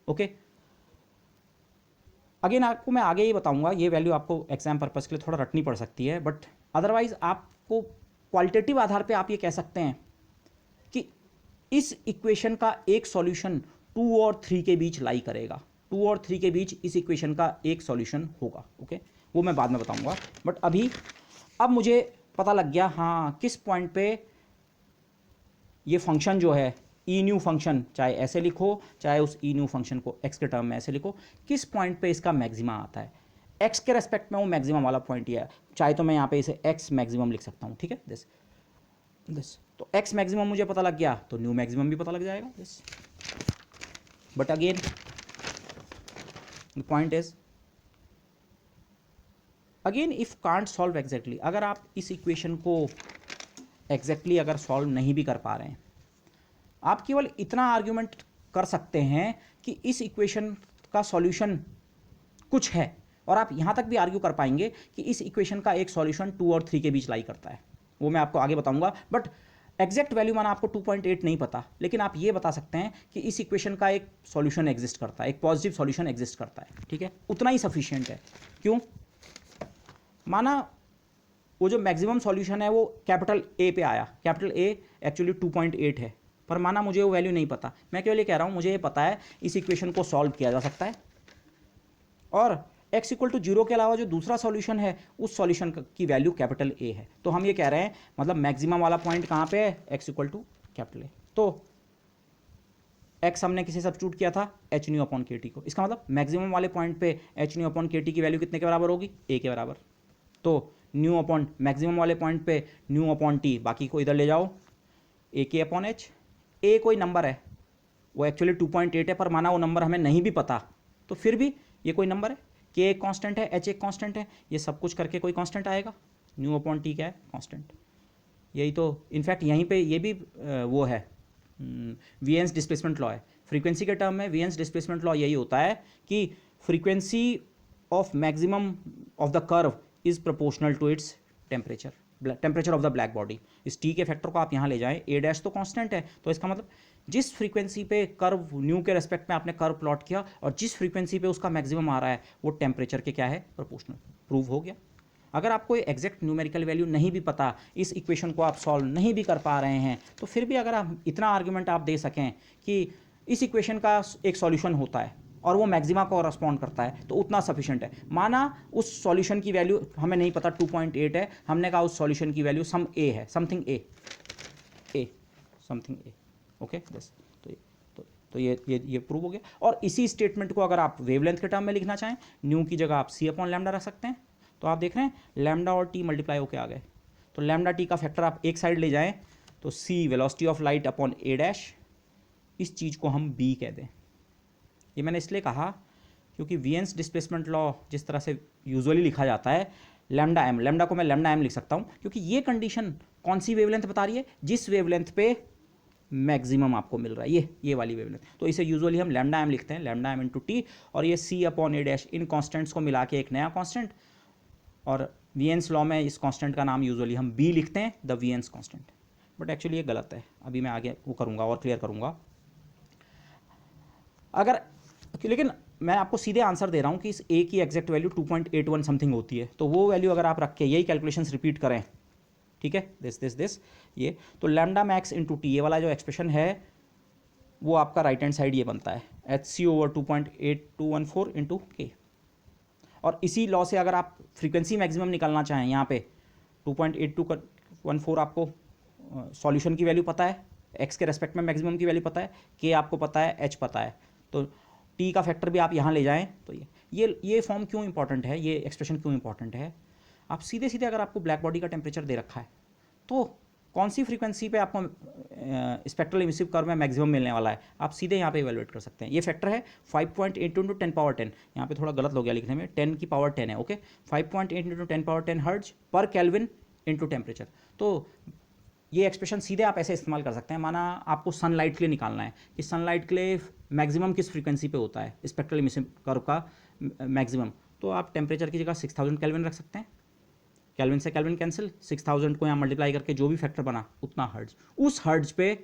ओके, अगेन आपको मैं आगे ही बताऊंगा, ये वैल्यू आपको एग्जाम पर्पस के लिए थोड़ा रटनी पड़ सकती है, बट अदरवाइज आपको क्वालिटेटिव आधार पे आप ये कह सकते हैं कि इस इक्वेशन का एक सॉल्यूशन 2 और 3 के बीच लाई करेगा, 2 और 3 के बीच इस इक्वेशन का एक सॉल्यूशन होगा। ओके, वो मैं बाद में बताऊंगा, बट अभी अब मुझे पता लग गया हाँ किस पॉइंट पे ये फंक्शन जो है ई न्यू फंक्शन, चाहे ऐसे लिखो चाहे उस ई न्यू फंक्शन को x के टर्म में ऐसे लिखो, किस पॉइंट पे इसका मैक्सिमा आता है, x के रेस्पेक्ट में वो मैक्सिमम वाला पॉइंट ये है, चाहे तो मैं यहाँ पे इसे x मैक्सिमम लिख सकता हूँ, ठीक है, दिस तो x मैक्सिमम मुझे पता लग गया तो न्यू मैक्सिमम भी पता लग जाएगा, this. But again the point is again if can't solve exactly, अगर आप इस इक्वेशन को एग्जैक्टली अगर सॉल्व नहीं भी कर पा रहे हैं, आप केवल इतना आर्ग्यूमेंट कर सकते हैं कि इस इक्वेशन का सॉल्यूशन कुछ है, और आप यहां तक भी आर्ग्यू कर पाएंगे कि इस इक्वेशन का एक सॉल्यूशन 2 और 3 के बीच लाई करता है। वो मैं आपको आगे बताऊंगा। बट एग्जैक्ट वैल्यू माना आपको 2.8 नहीं पता, लेकिन आप ये बता सकते हैं कि इस इक्वेशन का एक सॉल्यूशन एग्जिस्ट करता है, एक पॉजिटिव सॉल्यूशन एग्जिस्ट करता है, ठीक है, उतना ही सफिशिएंट है। क्यों? माना वो जो मैक्सिमम सॉल्यूशन है वो कैपिटल ए पे आया, कैपिटल ए एक्चुअली 2.8 है, पर माना मुझे वो वैल्यू नहीं पता, मैं केवल ये कह रहा हूँ मुझे ये पता है इस इक्वेशन को सॉल्व किया जा सकता है, और x इक्वल टू 0 के अलावा जो दूसरा सॉल्यूशन है उस सॉल्यूशन की वैल्यू कैपिटल ए है। तो हम ये कह रहे हैं मतलब मैक्सिमम वाला पॉइंट कहाँ पे है, x equal to capital A. तो x हमने किसे सब्स्टिट्यूट किया था, H nu upon K T को, इसका मतलब मैक्सिमम वाले पॉइंट पे H nu upon K T की वैल्यू कितने के बराबर होगी, ए के बराबर। तो न्यू अपॉन मैक्सिमम वाले पॉइंट पे न्यू अपॉन टी, बाकी को इधर ले जाओ, ए के अपॉन एच। ए कोई नंबर है, वो एक्चुअली 2.8 है, पर माना वो नंबर हमें नहीं भी पता तो फिर भी ये कोई नंबर है, के एक कांस्टेंट है, एच एक कांस्टेंट है, ये सब कुछ करके कोई कांस्टेंट आएगा, न्यू अपॉन टी क्या है, कांस्टेंट। यही तो इनफैक्ट यहीं पे ये भी वो है, वीएन्स डिस्प्लेसमेंट लॉ है। फ्रीक्वेंसी के टर्म में वीएन्स डिस्प्लेसमेंट लॉ यही होता है कि frequency of maximum of the curve is proportional to its temperature, temperature of the black body. इस टी के फैक्टर को आप यहाँ ले जाएं, ए डैश तो कांस्टेंट है, तो इसका मतलब जिस फ्रीक्वेंसी पे कर्व न्यू के रेस्पेक्ट में आपने कर्व प्लॉट किया और जिस फ्रीक्वेंसी पे उसका मैक्सिमम आ रहा है वो टेम्परेचर के क्या है, प्रोपोर्शनल। प्रूव हो गया। अगर आपको एग्जैक्ट न्यूमेरिकल वैल्यू नहीं भी पता, इस इक्वेशन को आप सॉल्व नहीं भी कर पा रहे हैं, तो फिर भी अगर आप इतना आर्ग्यूमेंट आप दे सकें कि इस इक्वेशन का एक सॉल्यूशन होता है और वो मैक्सिमा को कॉरस्पॉन्ड करता है, तो उतना सफिशिएंट है। माना उस सॉल्यूशन की वैल्यू हमें नहीं पता 2.8 है, हमने कहा उस सॉल्यूशन की वैल्यू सम ए है, समथिंग ए समथिंग ए, ओके बस। तो ये प्रूव हो गया। और इसी स्टेटमेंट को अगर आप वेवलेंथ के टर्म में लिखना चाहें, न्यू की जगह आप सी अपॉन लैम्डा रख सकते हैं। तो आप देख रहे हैं लैम्डा और टी मल्टीप्लाई होकर आ गए, तो लैम्डा टी का फैक्टर आप एक साइड ले जाएं तो C velocity of light upon A dash, इस चीज़ को हम बी कह दें। ये मैंने इसलिए कहा क्योंकि वीएन्स डिस्प्लेसमेंट लॉ जिस तरह से यूजुअली लिखा जाता है, लैम्डा एम, लैम्डा को मैं लैम्डा एम लिख सकता हूँ, क्योंकि ये कंडीशन कौन सी वेवलेंथ बता रही है, जिस वेवलेंथ पे मैक्सिमम आपको मिल रहा है, ये वाली वेवलेंथ। तो इसे यूजुअली हम लैम्डा एम लिखते हैं, लैम्डा एम इंटू टी, और ये सी upon A dash, in constants को मिला के एक नया कॉन्स्टेंट, और वीएन्स लॉ में इस कांस्टेंट का नाम यूजुअली हम बी लिखते हैं, द वीएन्स कांस्टेंट। बट एक्चुअली ये गलत है, अभी मैं आगे वो करूँगा और क्लियर करूँगा। अगर लेकिन मैं आपको सीधे आंसर दे रहा हूँ कि इस ए की एग्जैक्ट वैल्यू 2.81 समथिंग होती है, तो वो वैल्यू अगर आप रख के यही कैलकुलेशंस रिपीट करें, ठीक है, दिस ये, तो लैम्डा मैक्स इंटू टी, ये वाला जो एक्सप्रेशन है वो आपका राइट हैंड साइड ये बनता है एच सी ओवर 2.8214 इंटू के। और इसी लॉ से अगर आप फ्रीक्वेंसी मैक्सिमम निकालना चाहें, यहाँ पे 2.8214 आपको सॉल्यूशन की वैल्यू पता है, एक्स के रेस्पेक्ट में मैक्सिमम की वैल्यू पता है, के आपको पता है, एच पता है, तो टी का फैक्टर भी आप यहाँ ले जाएं। तो ये फॉर्म क्यों इंपॉर्टेंट है, ये एक्सप्रेशन क्यों इंपॉर्टेंट है, आप सीधे सीधे अगर आपको ब्लैक बॉडी का टेम्परेचर दे रखा है तो कौन सी फ्रीक्वेंसी पे आपको स्पेक्ट्रल इमिसिव कर्व में मैक्सिमम मिलने वाला है, आप सीधे यहाँ पे इवेलुएट कर सकते हैं। ये फैक्टर है 5.8 इंटू 10 पावर 10, यहाँ पे थोड़ा गलत हो गया लिखने में, 10 की पावर 10 है, ओके, 5.8 इंटू 10 पावर 10 हर्ट्ज पर केल्विन इंटू टेम्परेचर। तो ये एक्सप्रेशन सीधे आप ऐसे इस्तेमाल कर सकते हैं। माना आपको सनलाइट के लिए निकालना है कि सनलाइट के लिए मैक्सिमम किस फ्रीक्वेंसी पे होता है स्पेक्ट्रल इमिसिव कर्व का मैक्सिमम, तो आप टेम्परेचर की जगह 6000 केल्विन रख सकते हैं, केल्विन से केल्विन कैंसिल, 6000 को यहाँ मल्टीप्लाई करके जो भी फैक्टर बना उतना हर्ट्ज, उस हर्ट्ज पे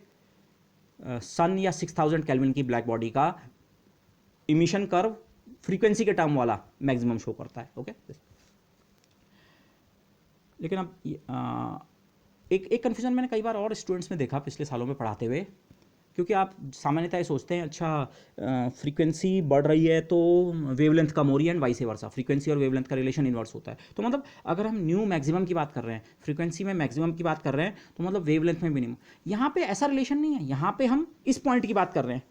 सन या 6000 केल्विन की ब्लैक बॉडी का इमिशन कर्व फ्रीक्वेंसी के टर्म वाला मैक्सिमम शो करता है, ओके। लेकिन अब एक कन्फ्यूजन मैंने कई बार और स्टूडेंट्स में देखा पिछले सालों में पढ़ाते हुए, क्योंकि आप सामान्यतः ये सोचते हैं अच्छा फ्रीक्वेंसी बढ़ रही है तो वेवलेंथ कम हो रही है एंड वाइस वर्सा, फ्रीक्वेंसी और वेवलेंथ का रिलेशन इन्वर्स होता है। तो मतलब अगर हम न्यू मैक्सिमम की बात कर रहे हैं, फ्रीक्वेंसी में मैक्सिमम की बात कर रहे हैं, तो मतलब वेवलेंथ में मिनिमम, यहाँ पे ऐसा रिलेशन नहीं है, यहाँ पे हम इस पॉइंट की बात कर रहे हैं,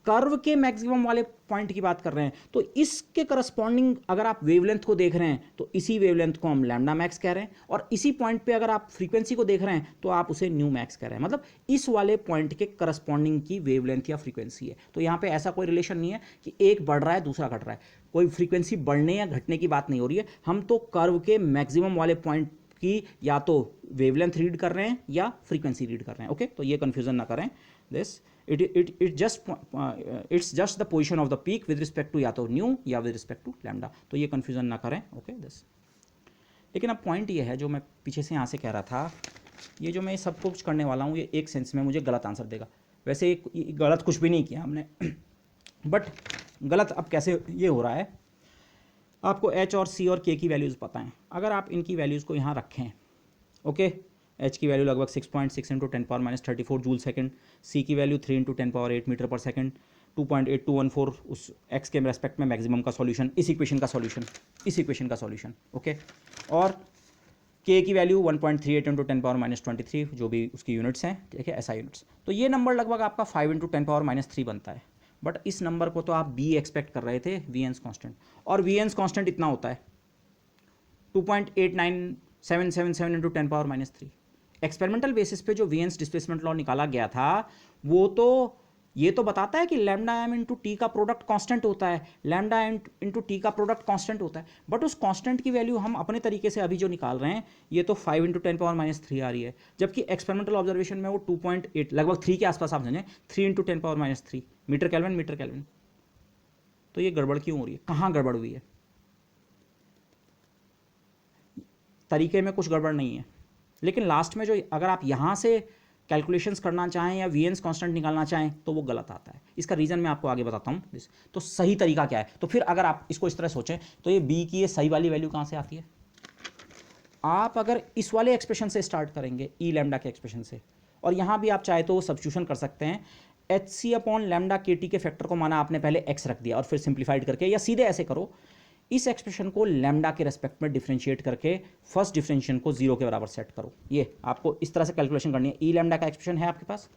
कर्व के मैक्सिमम वाले पॉइंट की बात कर रहे हैं, तो इसके करस्पॉन्डिंग अगर आप वेवलेंथ को देख रहे हैं तो इसी वेवलेंथ को हम लैम्डा मैक्स कह रहे हैं, और इसी पॉइंट पे अगर आप फ्रीक्वेंसी को देख रहे हैं तो आप उसे न्यू मैक्स कह रहे हैं, मतलब इस वाले पॉइंट के करस्पॉन्डिंग की वेवलेंथ या फ्रीक्वेंसी है। तो यहाँ पे ऐसा कोई रिलेशन नहीं है कि एक बढ़ रहा है दूसरा घट रहा है, कोई फ्रीक्वेंसी बढ़ने या घटने की बात नहीं हो रही है, हम तो कर्व के मैक्सिमम वाले पॉइंट की या तो वेवलेंथ रीड कर रहे हैं या फ्रीक्वेंसी रीड कर रहे हैं, ओके। तो ये कन्फ्यूजन ना करें, this it's just the position of the peak with respect to या तो न्यू या with respect to लैम्डा, तो ये कन्फ्यूजन ना करें, ओके। दिस लेकिन अब पॉइंट ये है जो मैं पीछे से यहाँ से कह रहा था, ये जो मैं सब कुछ करने वाला हूँ ये एक सेंस में मुझे गलत आंसर देगा। वैसे गलत कुछ भी नहीं किया हमने बट गलत अब कैसे ये हो रहा है, आपको एच और सी और के की वैल्यूज़ पता हैं। अगर आप इनकी वैल्यूज़ को यहाँ रखें, ओके, एच की वैल्यू लगभग 6.6 इंटू 10⁻34 जूल सेकंड, सी की वैल्यू 3 इंटू 10⁸ मीटर पर सेकंड, 2.8214 उस एक्स के रेस्पेक्ट में मैक्सिमम का सॉल्यूशन, इस इक्वेशन का सॉल्यूशन, ओके। और के की वैल्यू 1.38 इंटू 10⁻23 जो भी उसकी यूनिट्स हैं, ठीक है, ऐसा यूनिट्स। तो ये नंबर लगभग आपका 5 इंटू 10⁻³ बनता है। बट इस नंबर को तो आप बी एक्सपेक्ट कर रहे थे, वी एन्स कॉन्स्टेंट, और वी एन्स कॉन्स्टेंट इतना होता है 2.89777 इंटू 10⁻³ एक्सपेरिमेंटल बेसिस पे जो वी एन्स डिस्प्लेसमेंट लॉ निकाला गया था वो तो ये तो बताता है कि लैम्डा एम इंटू टी का प्रोडक्ट कांस्टेंट होता है, लैम्डा इंटू टी का प्रोडक्ट कांस्टेंट होता है। बट उस कांस्टेंट की वैल्यू हम अपने तरीके से अभी जो निकाल रहे हैं ये तो 5 इंटू 10⁻³ आ रही है, जबकि एक्सपेरिमेंटल ऑब्जर्वेशन में वो 2.8 लगभग 3 के आसपास आप समझें, 3 इंटू 10⁻³ मीटर केल्विन। तो ये गड़बड़ क्यों हो रही है, कहाँ गड़बड़ हुई है? तरीके में कुछ गड़बड़ नहीं है, लेकिन लास्ट में जो अगर आप यहाँ से कैलकुलेशंस करना चाहें या वी एन्स कॉन्स्टेंट निकालना चाहें तो वो गलत आता है। इसका रीज़न मैं आपको आगे बताता हूँ। तो सही तरीका क्या है, तो फिर अगर आप इसको इस तरह सोचें तो ये बी की ये सही वाली वैल्यू कहाँ से आती है? आप अगर इस वाले एक्सप्रेशन से स्टार्ट करेंगे, ई लैम्डा के एक्सप्रेशन से, और यहाँ भी आप चाहे तो सब्स्टिट्यूशन कर सकते हैं। एच सी अपॉन लैम्डा के टी के फैक्टर को माना आपने पहले एक्स रख दिया और फिर सिंप्लीफाइड करके, या सीधे ऐसे करो, इस एक्सप्रेशन को लैम्डा के रेस्पेक्ट में डिफरेंशिएट करके फर्स्ट डिफरेंशिएशन को 0 के बराबर सेट करो। ये आपको इस तरह से कैलकुलेशन करनी है। ई लैम्डा का एक्सप्रेशन है आपके पास,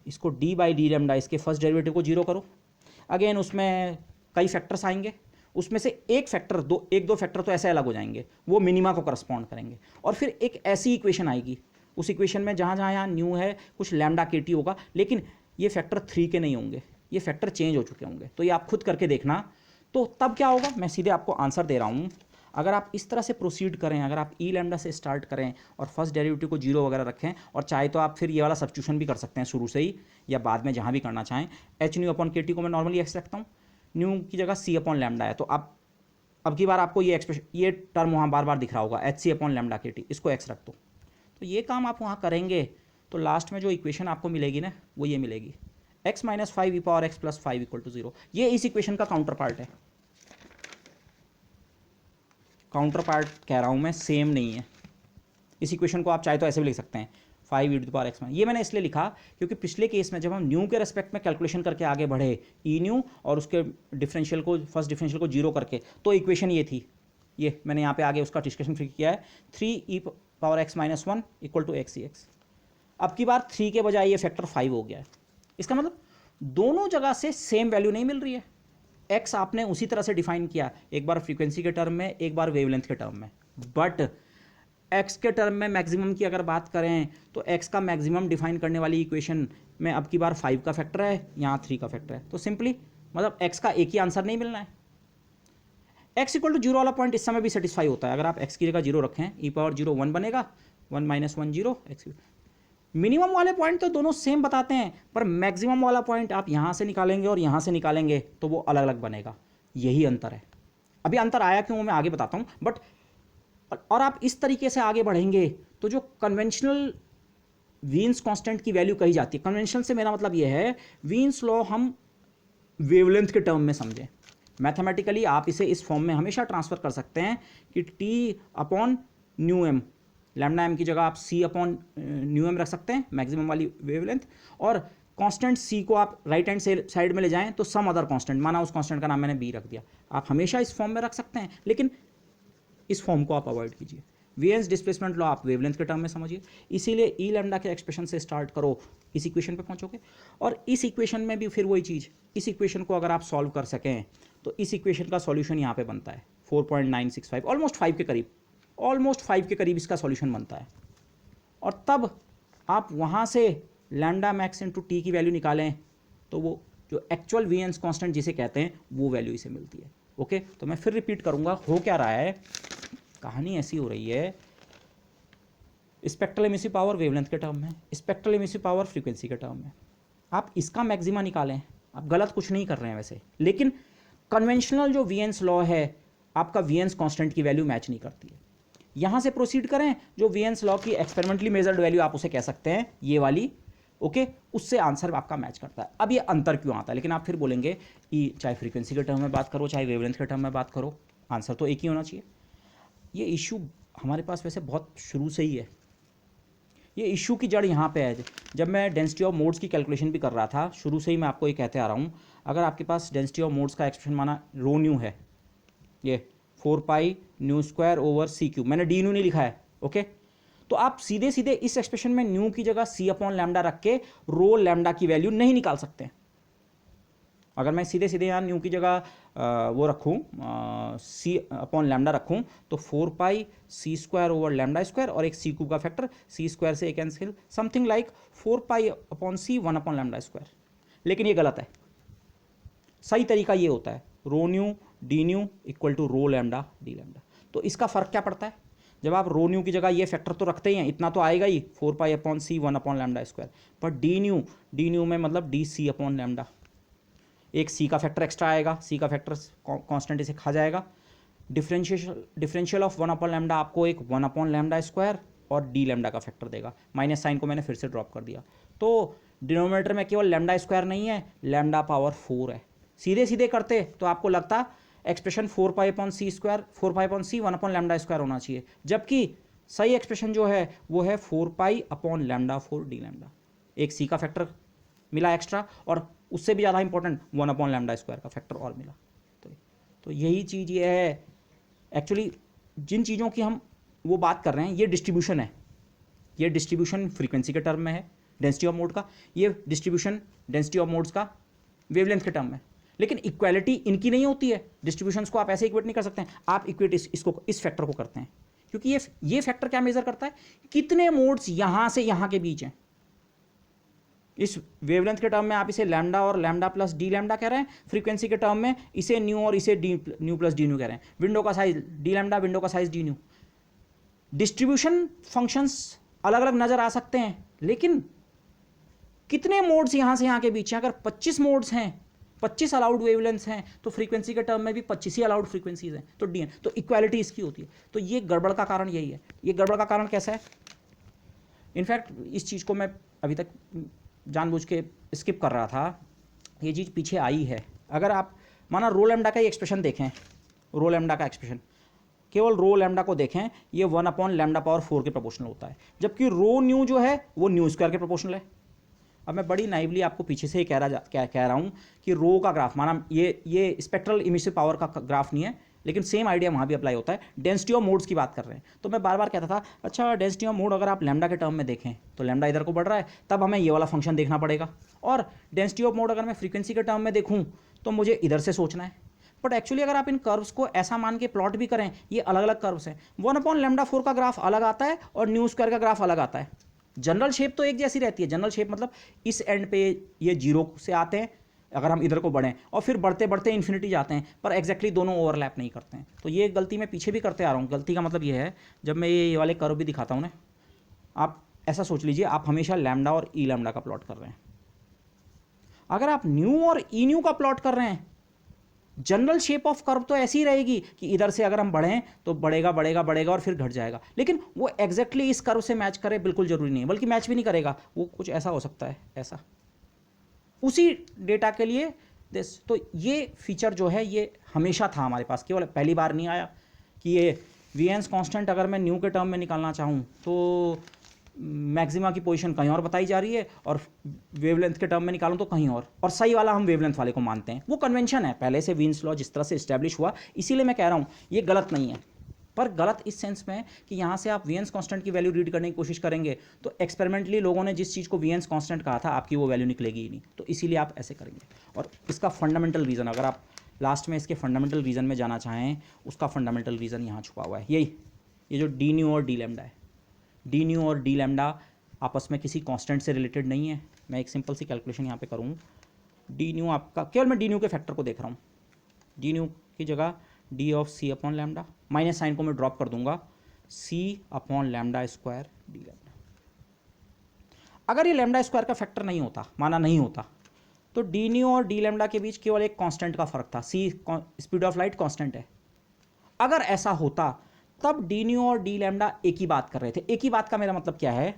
इसको डी बाई डी लैम्डा, इसके फर्स्ट डेरिवेटिव को 0 करो। अगेन उसमें कई फैक्टर्स आएंगे, उसमें से एक दो फैक्टर तो ऐसे अलग हो जाएंगे, वो मिनिमा को करस्पॉन्ड करेंगे। और फिर एक ऐसी इक्वेशन आएगी, उस इक्वेशन में जहाँ जहाँ यहाँ न्यू है कुछ लैम्डा के टी होगा, लेकिन ये फैक्टर 3 के नहीं होंगे, ये फैक्टर चेंज हो चुके होंगे। तो ये आप खुद करके देखना। तो तब क्या होगा, मैं सीधे आपको आंसर दे रहा हूँ। अगर आप इस तरह से प्रोसीड करें, अगर आप ई लैम्डा से स्टार्ट करें और फर्स्ट डेरिवेटिव को 0 वगैरह रखें, और चाहे तो आप फिर ये वाला सब्स्टिट्यूशन भी कर सकते हैं शुरू से ही या बाद में जहाँ भी करना चाहें। H nu upon K T को मैं नॉर्मली एक्स रखता हूँ, न्यू की जगह सी अपॉन लैम्डा है, तो अब की बार आपको ये एक्सप्रेशन, ये टर्म वहाँ बार बार दिख रहा होगा, एच सी अपॉन लैम्डा के टी, इसको एक्स रख दो। तो ये काम आप वहाँ करेंगे तो लास्ट में जो इक्वेशन आपको मिलेगी ना वो ये मिलेगी, x minus 5 e power x plus 5 equal to 0। ये इस इक्वेशन का काउंटर पार्ट है। काउंटर पार्ट कह रहा हूँ मैं, सेम नहीं है। इस इक्वेशन को आप चाहे तो ऐसे भी लिख सकते हैं, 5 ई टू द पावर x। ये मैंने इसलिए लिखा क्योंकि पिछले केस में जब हम न्यू के रेस्पेक्ट में कैलकुलेशन करके आगे बढ़े, ई न्यू और उसके डिफरेंशियल को, फर्स्ट डिफरेंशियल को 0 करके, तो इक्वेशन ये थी। ये मैंने यहाँ पे आगे उसका डिस्कशन फिर किया है, 3 E power x minus 1 equal to X E X. अब की बार 3 के बजाय ये फैक्टर 5 हो गया है। इसका मतलब दोनों जगह से सेम वैल्यू नहीं मिल रही है। एक्स आपने उसी तरह से डिफाइन किया, एक बार फ्रीक्वेंसी के टर्म में, एक बार वेवलेंथ के टर्म में। बट एक्स के टर्म में मैक्सिमम की अगर बात करें तो एक्स का मैक्सिमम डिफाइन करने वाली इक्वेशन में अब की बार 5 का फैक्टर है, यहाँ 3 का फैक्टर है। तो सिंपली मतलब एक्स का एक ही आंसर नहीं मिलना है। एक्स इक्वल टू 0 वाला पॉइंट इस समय भी सेटिस्फाई होता है। अगर आप एक्स की जगह 0 रखें, ई पावर 0 1 बनेगा, 1 माइनस 1 0 एक्स। मिनिमम वाले पॉइंट तो दोनों सेम बताते हैं, पर मैक्सिमम वाला पॉइंट आप यहाँ से निकालेंगे और यहाँ से निकालेंगे तो वो अलग अलग बनेगा। यही अंतर है। अभी अंतर आया क्यों मैं आगे बताता हूँ। बट और आप इस तरीके से आगे बढ़ेंगे तो जो कन्वेंशनल वीन्स कांस्टेंट की वैल्यू कही जाती है, कन्वेंशनल से मेरा मतलब ये है वीन्स लॉ हम वेवलेंथ के टर्म में समझें। मैथमेटिकली आप इसे इस फॉर्म में हमेशा ट्रांसफर कर सकते हैं कि T upon nu M, lambda M की जगह आप सी अपॉन न्यू एम रख सकते हैं, मैक्सिमम वाली वेवलेंथ। और कांस्टेंट सी को आप राइट हैंड साइड में ले जाएं तो सम अदर कांस्टेंट, माना उस कांस्टेंट का नाम मैंने बी रख दिया। आप हमेशा इस फॉर्म में रख सकते हैं, लेकिन इस फॉर्म को आप अवॉइड कीजिए। वीएन्स डिस्प्लेसमेंट लॉ आप वेवलेंथ के टर्म में समझिए, इसीलिए ई लैम्डा के एक्सप्रेशन से स्टार्ट करो, इस इक्वेशन पे पहुंचोगे। और इस इक्वेशन में भी फिर वही चीज़, इस इक्वेशन को अगर आप सॉल्व कर सकें तो इस इक्वेशन का सॉल्यूशन यहाँ पे बनता है 4.965, ऑलमोस्ट 5 के करीब, ऑलमोस्ट 5 के करीब इसका सॉल्यूशन बनता है। और तब आप वहाँ से लैम्डा मैक्स इंटू टी की वैल्यू निकालें तो वो जो एक्चुअल वीएन्स कांस्टेंट जिसे कहते हैं वो वैल्यू इसे मिलती है। ओके, तो मैं फिर रिपीट करूँगा, हो क्या रहा है, कहानी ऐसी हो रही है, स्पेक्ट्रल एमिसिव पावर वेवलेंथ के टर्म में, स्पेक्ट्रल एमिसिव पावर फ्रीक्वेंसी के टर्म में। आप इसका मैक्सिमा निकालें, आप गलत कुछ नहीं कर रहे हैं वैसे, लेकिन कन्वेंशनल जो वीएन्स लॉ है, आपका वीएन्स कांस्टेंट की वैल्यू मैच नहीं करती है। यहाँ से प्रोसीड करें, जो वीएन्स लॉ की एक्सपेरिमेंटली मेजर्ड वैल्यू आप उसे कह सकते हैं ये वाली, ओके, उससे आंसर आपका मैच करता है। अब ये अंतर क्यों आता है, लेकिन आप फिर बोलेंगे कि चाहे फ्रीक्वेंसी के टर्म में बात करो चाहे वेवलेंथ के टर्म में बात करो, आंसर तो एक ही होना चाहिए। ये इशू हमारे पास वैसे बहुत शुरू से ही है। ये इशू की जड़ यहाँ पे है। जब मैं डेंसिटी ऑफ मोड्स की कैलकुलेशन भी कर रहा था, शुरू से ही मैं आपको ये कहते आ रहा हूँ, अगर आपके पास डेंसिटी ऑफ मोड्स का एक्सप्रेशन माना रो न्यू है, ये 4 पाई न्यू स्क्वायर ओवर सी क्यूब, मैंने डी न्यू नहीं लिखा है, ओके, तो आप सीधे सीधे इस एक्सप्रेशन में न्यू की जगह सी अपॉन लैम्डा रख के रो लैम्डा की वैल्यू नहीं निकाल सकते। अगर मैं सीधे सीधे यहाँ न्यू की जगह वो रखूँ सी अपॉन लैम्डा रखूँ, तो 4 pi c square over lambda square और एक सी क्यूब का फैक्टर, सी स्क्वायर से एक cancel, something like 4 pi upon c 1 upon lambda square. लेकिन ये गलत है। सही तरीका ये होता है rho nu D nu equal to rho lambda d lambda. तो इसका फ़र्क क्या पड़ता है, जब आप रो न्यू की जगह ये फैक्टर तो रखते ही हैं, इतना तो आएगा ही 4 pi upon c 1 upon lambda square, पर डी न्यू में मतलब डी सी अपॉन लैम्डा, एक सी का फैक्टर एक्स्ट्रा आएगा, सी का फैक्टर कांस्टेंट इसे खा जाएगा, डिफरेंशियल ऑफ 1 अपॉन लैम्डा आपको एक 1 अपॉन लैम्डा स्क्वायर और डी लैम्डा का फैक्टर देगा। माइनस साइन को मैंने फिर से ड्रॉप कर दिया, तो डिनोमिनेटर में केवल लैम्डा स्क्वायर नहीं है, लैम्डा पावर 4 है। सीधे सीधे करते तो आपको लगता एक्सप्रेशन 4 पाई अपॉन सी square 4 pi upon c 1 upon lambda square होना चाहिए, जबकि सही एक्सप्रेशन जो है वो है 4 pi upon lambda 4 D lambda. एक सी का फैक्टर मिला एक्स्ट्रा और उससे भी ज़्यादा इंपॉर्टेंट 1 अपॉन लैम्डा स्क्वायर का फैक्टर और मिला। तो यही चीज़ ये है एक्चुअली, जिन चीज़ों की हम वो बात कर रहे हैं, ये डिस्ट्रीब्यूशन है। ये डिस्ट्रीब्यूशन फ्रीक्वेंसी के टर्म में है डेंसिटी ऑफ मोड का, ये डिस्ट्रीब्यूशन डेंसिटी ऑफ मोड्स का वेवलेंथ के टर्म में। लेकिन इक्वालिटी इनकी नहीं होती है, डिस्ट्रीब्यूशंस को आप ऐसे इक्वेट नहीं कर सकते हैं, आप इक्वेट इसको इस फैक्टर को करते हैं, क्योंकि ये फैक्टर क्या मेजर करता है, कितने मोड्स यहाँ से यहाँ के बीच हैं। इस वेवलेंथ के टर्म में आप इसे लैम्डा और लैम्डा प्लस डी लैम्डा कह रहे हैं, फ्रीक्वेंसी के टर्म में इसे न्यू और इसे D new plus D new कह रहे हैं। विंडो का साइज डी लैम्डा, विंडो का size D new. Distribution functions अलग अलग नजर आ सकते हैं, लेकिन कितने मोड्स यहाँ से यहाँ के बीच हैं, अगर 25 मोड्स हैं, 25 अलाउड वेवलेंथ्स हैं, तो फ्रीक्वेंसी के टर्म में भी 25 ही अलाउड फ्रीक्वेंसीज हैं, तो डी तो इक्वालिटी इसकी होती है। तो ये गड़बड़ का कारण यही है। ये गड़बड़ का कारण कैसा है, इनफैक्ट इस चीज़ को मैं अभी तक जानबूझ के स्किप कर रहा था, ये चीज़ पीछे आई है। अगर आप माना रो लैम्डा का एक्सप्रेशन देखें, रो लैम्डा का एक्सप्रेशन, केवल रो लैम्डा को देखें, ये 1 अपॉन लैम्डा पावर 4 के प्रोपोर्शनल होता है, जबकि रो न्यू जो है वो न्यू स्क्वायर के प्रोपोर्शनल है। अब मैं बड़ी नाइवली आपको पीछे से ही कह रहा हूँ कि रो का ग्राफ माना ये स्पेक्ट्रल इमिसिव पावर का ग्राफ नहीं है, लेकिन सेम आइडिया वहाँ भी अप्लाई होता है। डेंसिटी ऑफ मोड्स की बात कर रहे हैं, तो मैं बार बार कहता था अच्छा डेंसिटी ऑफ मोड अगर आप लैम्डा के टर्म में देखें तो लैम्डा इधर को बढ़ रहा है, तब हमें ये वाला फंक्शन देखना पड़ेगा, और डेंसिटी ऑफ मोड अगर मैं फ्रीक्वेंसी के टर्म में देखूँ तो मुझे इधर से सोचना है। बट एक्चुअली अगर आप इन कर्व्स को ऐसा मान के प्लॉट भी करें, ये अलग अलग कर्व्स हैं, 1 अपॉन लैम्डा 4 का ग्राफ अलग आता है और न्यू स्क्वायर का ग्राफ अलग आता है। जनरल शेप तो एक जैसी रहती है, जनरल शेप मतलब इस एंड पे ये 0 से आते हैं अगर हम इधर को बढ़ें, और फिर बढ़ते बढ़ते इन्फिनिटी जाते हैं, पर एग्जैक्टली दोनों ओवरलैप नहीं करते हैं। तो ये गलती मैं पीछे भी करते आ रहा हूँ। गलती का मतलब ये है, जब मैं ये वाले कर्व भी दिखाता हूँ ना, आप ऐसा सोच लीजिए आप हमेशा लैम्डा और ई लैम्डा का प्लॉट कर रहे हैं। अगर आप न्यू और ई न्यू का प्लॉट कर रहे हैं, जनरल शेप ऑफ कर्व तो ऐसी ही रहेगी कि इधर से अगर हम बढ़ें तो बढ़ेगा बढ़ेगा बढ़ेगा और फिर घट जाएगा, लेकिन वो एग्जैक्टली इस कर्व से मैच करे बिल्कुल जरूरी नहीं है, बल्कि मैच भी नहीं करेगा, वो कुछ ऐसा हो सकता है, ऐसा उसी डेटा के लिए दिस। तो ये फीचर जो है ये हमेशा था हमारे पास, केवल पहली बार नहीं आया कि ये वीएन्स कांस्टेंट अगर मैं न्यू के टर्म में निकालना चाहूँ तो मैक्सिमा की पोजीशन कहीं और बताई जा रही है, और वेवलेंथ के टर्म में निकालूं तो कहीं और सही वाला हम वेवलेंथ वाले को मानते हैं। वो कन्वेंशन है, पहले से वीन्स लॉ जिस तरह से इस्टेब्लिश हुआ, इसीलिए मैं कह रहा हूँ ये गलत नहीं है। पर गलत इस सेंस में कि यहाँ से आप वीएन्स कांस्टेंट की वैल्यू रीड करने की कोशिश करेंगे तो एक्सपेरिमेंटली लोगों ने जिस चीज़ को वीएन्स कांस्टेंट कहा था आपकी वो वैल्यू निकलेगी ही नहीं, तो इसीलिए आप ऐसे करेंगे। और इसका फंडामेंटल रीज़न, अगर आप लास्ट में इसके फंडामेंटल रीज़न में जाना चाहें, उसका फंडामेंटल रीज़न यहाँ छुपा हुआ है, यही ये जो डी न्यू और डी लैम्डा है। डी न्यू और डी लैम्डा आपस में किसी कांस्टेंट से रिलेटेड नहीं है। मैं एक सिंपल सी कैलकुलेशन यहाँ पे करूँ, डी न्यू आपका, केवल मैं डी न्यू के फैक्टर को देख रहा हूँ, डी न्यू की जगह d of c upon lambda, minus sign को मैं ड्रॉप कर दूंगा, c upon lambda square d lambda. अगर ये लैम्डा स्क्वायर का फैक्टर नहीं होता, माना नहीं होता, तो डी न्यू और डी लैम्डा के बीच केवल एक कांस्टेंट का फर्क था, सी स्पीड ऑफ लाइट कांस्टेंट है। अगर ऐसा होता तब डी न्यू और डी लैम्डा एक ही बात कर रहे थे। एक ही बात का मेरा मतलब क्या है,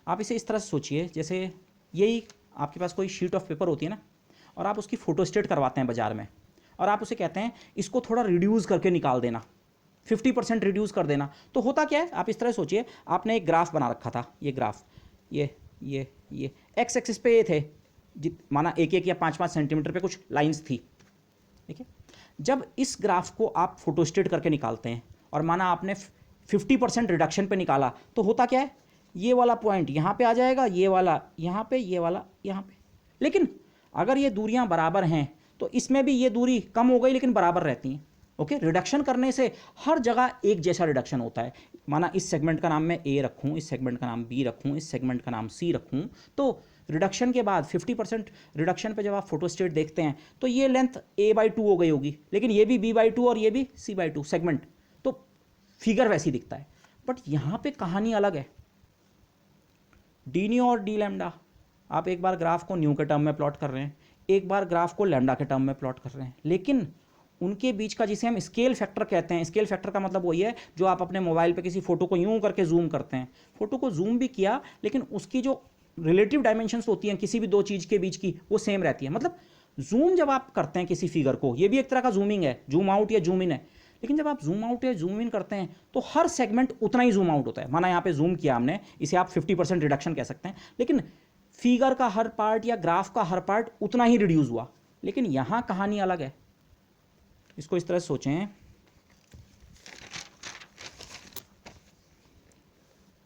आप इसे इस तरह से सोचिए, जैसे यही आपके पास कोई शीट ऑफ पेपर होती है ना, और आप उसकी फोटोस्टेट करवाते हैं बाजार में, और आप उसे कहते हैं इसको थोड़ा रिड्यूस करके निकाल देना, 50% रिड्यूस कर देना। तो होता क्या है, आप इस तरह सोचिए, आपने एक ग्राफ बना रखा था, ये ग्राफ, ये एक्स एक्सिस पे ये थे, माना 1-1 या 5-5 सेंटीमीटर पे कुछ लाइंस थी, ठीक है। जब इस ग्राफ को आप फोटोस्टेट करके निकालते हैं और माना आपने 50% रिडक्शन पे निकाला, तो होता क्या है, ये वाला पॉइंट यहाँ पे आ जाएगा, ये वाला यहाँ पे, ये वाला यहाँ पे। लेकिन अगर ये दूरियाँ बराबर हैं तो इसमें भी ये दूरी कम हो गई लेकिन बराबर रहती हैं। ओके, रिडक्शन करने से हर जगह एक जैसा रिडक्शन होता है। माना इस सेगमेंट का नाम मैं ए रखूँ, इस सेगमेंट का नाम बी रखूँ, इस सेगमेंट का नाम सी रखूँ, तो रिडक्शन के बाद 50% रिडक्शन पे जब आप फोटोस्टेट देखते हैं तो ये लेंथ a/2 हो गई होगी, लेकिन ये भी b/2 और ये भी c/2 सेगमेंट, तो फिगर वैसी दिखता है। बट यहाँ पे कहानी अलग है। डी न्यू और डी लैम्डा, आप एक बार ग्राफ को न्यू के टर्म में प्लॉट कर रहे हैं, एक बार ग्राफ को लैम्डा के टर्म में प्लॉट कर रहे हैं, लेकिन उनके बीच का जिसे हम स्केल फैक्टर कहते हैं, स्केल फैक्टर का मतलब वही है जो आप अपने मोबाइल पे किसी फोटो को यूं करके जूम करते हैं। फोटो को जूम भी किया लेकिन उसकी जो रिलेटिव डायमेंशंस होती हैं किसी भी दो चीज़ के बीच की, वो सेम रहती है। मतलब जूम जब आप करते हैं किसी फिगर को, ये भी एक तरह का जूमिंग है, जूम आउट या जूम इन है, लेकिन जब आप जूम आउट या जूम इन करते हैं तो हर सेगमेंट उतना ही जूम आउट होता है। माना यहाँ पे जूम किया हमने, इसे आप 50% रिडक्शन कह सकते हैं, लेकिन फिगर का हर पार्ट या ग्राफ का हर पार्ट उतना ही रिड्यूस हुआ। लेकिन यहाँ कहानी अलग है। इसको इस तरह सोचें,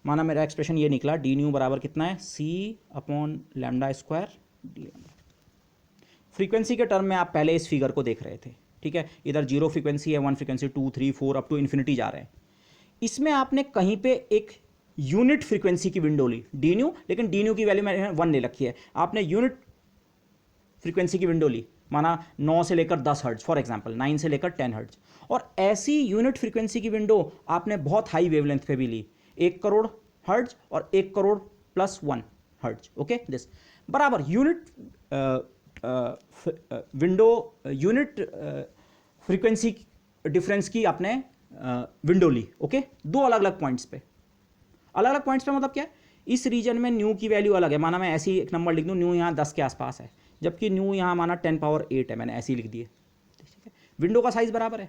माना मेरा एक्सप्रेशन ये निकला, डी न्यू बराबर कितना है, c/λ² डी लैम्डा। फ्रीक्वेंसी के टर्म में आप पहले इस फिगर को देख रहे थे, ठीक है। इधर 0 फ्रीक्वेंसी है, 1 फ्रीक्वेंसी, 2, 3, 4 अप टू इन्फिनिटी जा रहे हैं। इसमें आपने कहीं पे एक यूनिट फ्रीक्वेंसी की विंडो ली, डी न्यू, लेकिन डी न्यू की वैल्यू मैंने 1 ले रखी है। आपने यूनिट फ्रीक्वेंसी की विंडो ली, माना 9 से लेकर 10 हर्ट्ज फॉर एग्जांपल, 9 से लेकर 10 हर्ट्ज, और ऐसी यूनिट फ्रीक्वेंसी की विंडो आपने बहुत हाई वेवलेंथ पे भी ली, 1 करोड़ हर्ट्ज और 1 crore plus 1 hertz. Okay, this बराबर unit window, unit frequency difference की आपने विंडो ली। ओके, दो अलग अलग पॉइंट्स पे, अलग अलग पॉइंट्स पे मतलब क्या है, इस रीजन में न्यू की वैल्यू अलग है। माना मैं ऐसी एक नंबर लिख दूँ, न्यू यहाँ 10 के आसपास है, जबकि न्यू यहाँ माना 10⁸ है, मैंने ऐसी लिख दी है, ठीक है। विंडो का साइज़ बराबर है।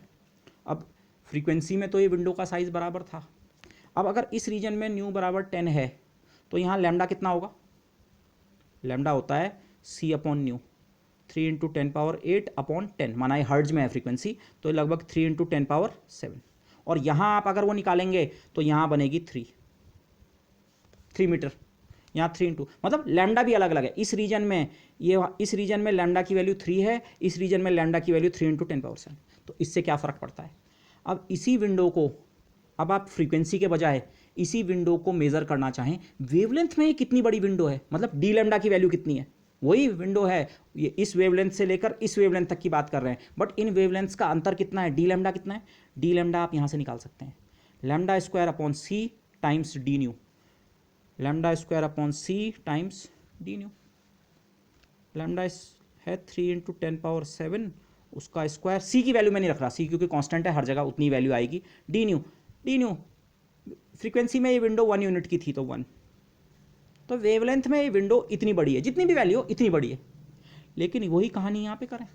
अब फ्रीक्वेंसी में तो ये विंडो का साइज़ बराबर था। अब अगर इस रीजन में न्यू बराबर 10 है तो यहाँ लैम्डा कितना होगा, लैम्डा होता है c/न्यू, 3 × 10⁸ माना ये हर्ट्ज में है फ्रीक्वेंसी, तो लगभग 3 × 10⁷। और यहाँ आप अगर वो निकालेंगे तो यहाँ बनेगी 3 मीटर, यहाँ 3 × मतलब लैम्डा भी अलग अलग है। इस रीजन में इस रीजन में लैम्डा की वैल्यू 3 है, इस रीजन में लैम्डा की वैल्यू 3 × 10⁷। तो इससे क्या फ़र्क पड़ता है। अब इसी विंडो को, अब आप फ्रीक्वेंसी के बजाय इसी विंडो को मेज़र करना चाहें, वेवलेंथ में ये कितनी बड़ी विंडो है, मतलब डी लैम्डा की वैल्यू कितनी है, वही विंडो है, ये इस वेवलेंथ से लेकर इस वेवलेंथ तक की बात कर रहे हैं, बट इन वेवलेंथ्स का अंतर कितना है, डी लैम्डा कितना है। डी लैम्डा आप यहाँ से निकाल सकते हैं, λ² times d nu, λ² times d nu. Lambda है 3 × 10⁷, उसका स्क्वायर, सी की वैल्यू में नहीं रख रहा, सी क्योंकि कांस्टेंट है, हर जगह उतनी वैल्यू आएगी। डी न्यू फ्रीक्वेंसी में ये विंडो 1 यूनिट की थी तो 1, तो वेवलेंथ में ये विंडो इतनी बड़ी है, जितनी भी वैल्यू हो इतनी बड़ी है। लेकिन वही कहानी यहाँ पे करें,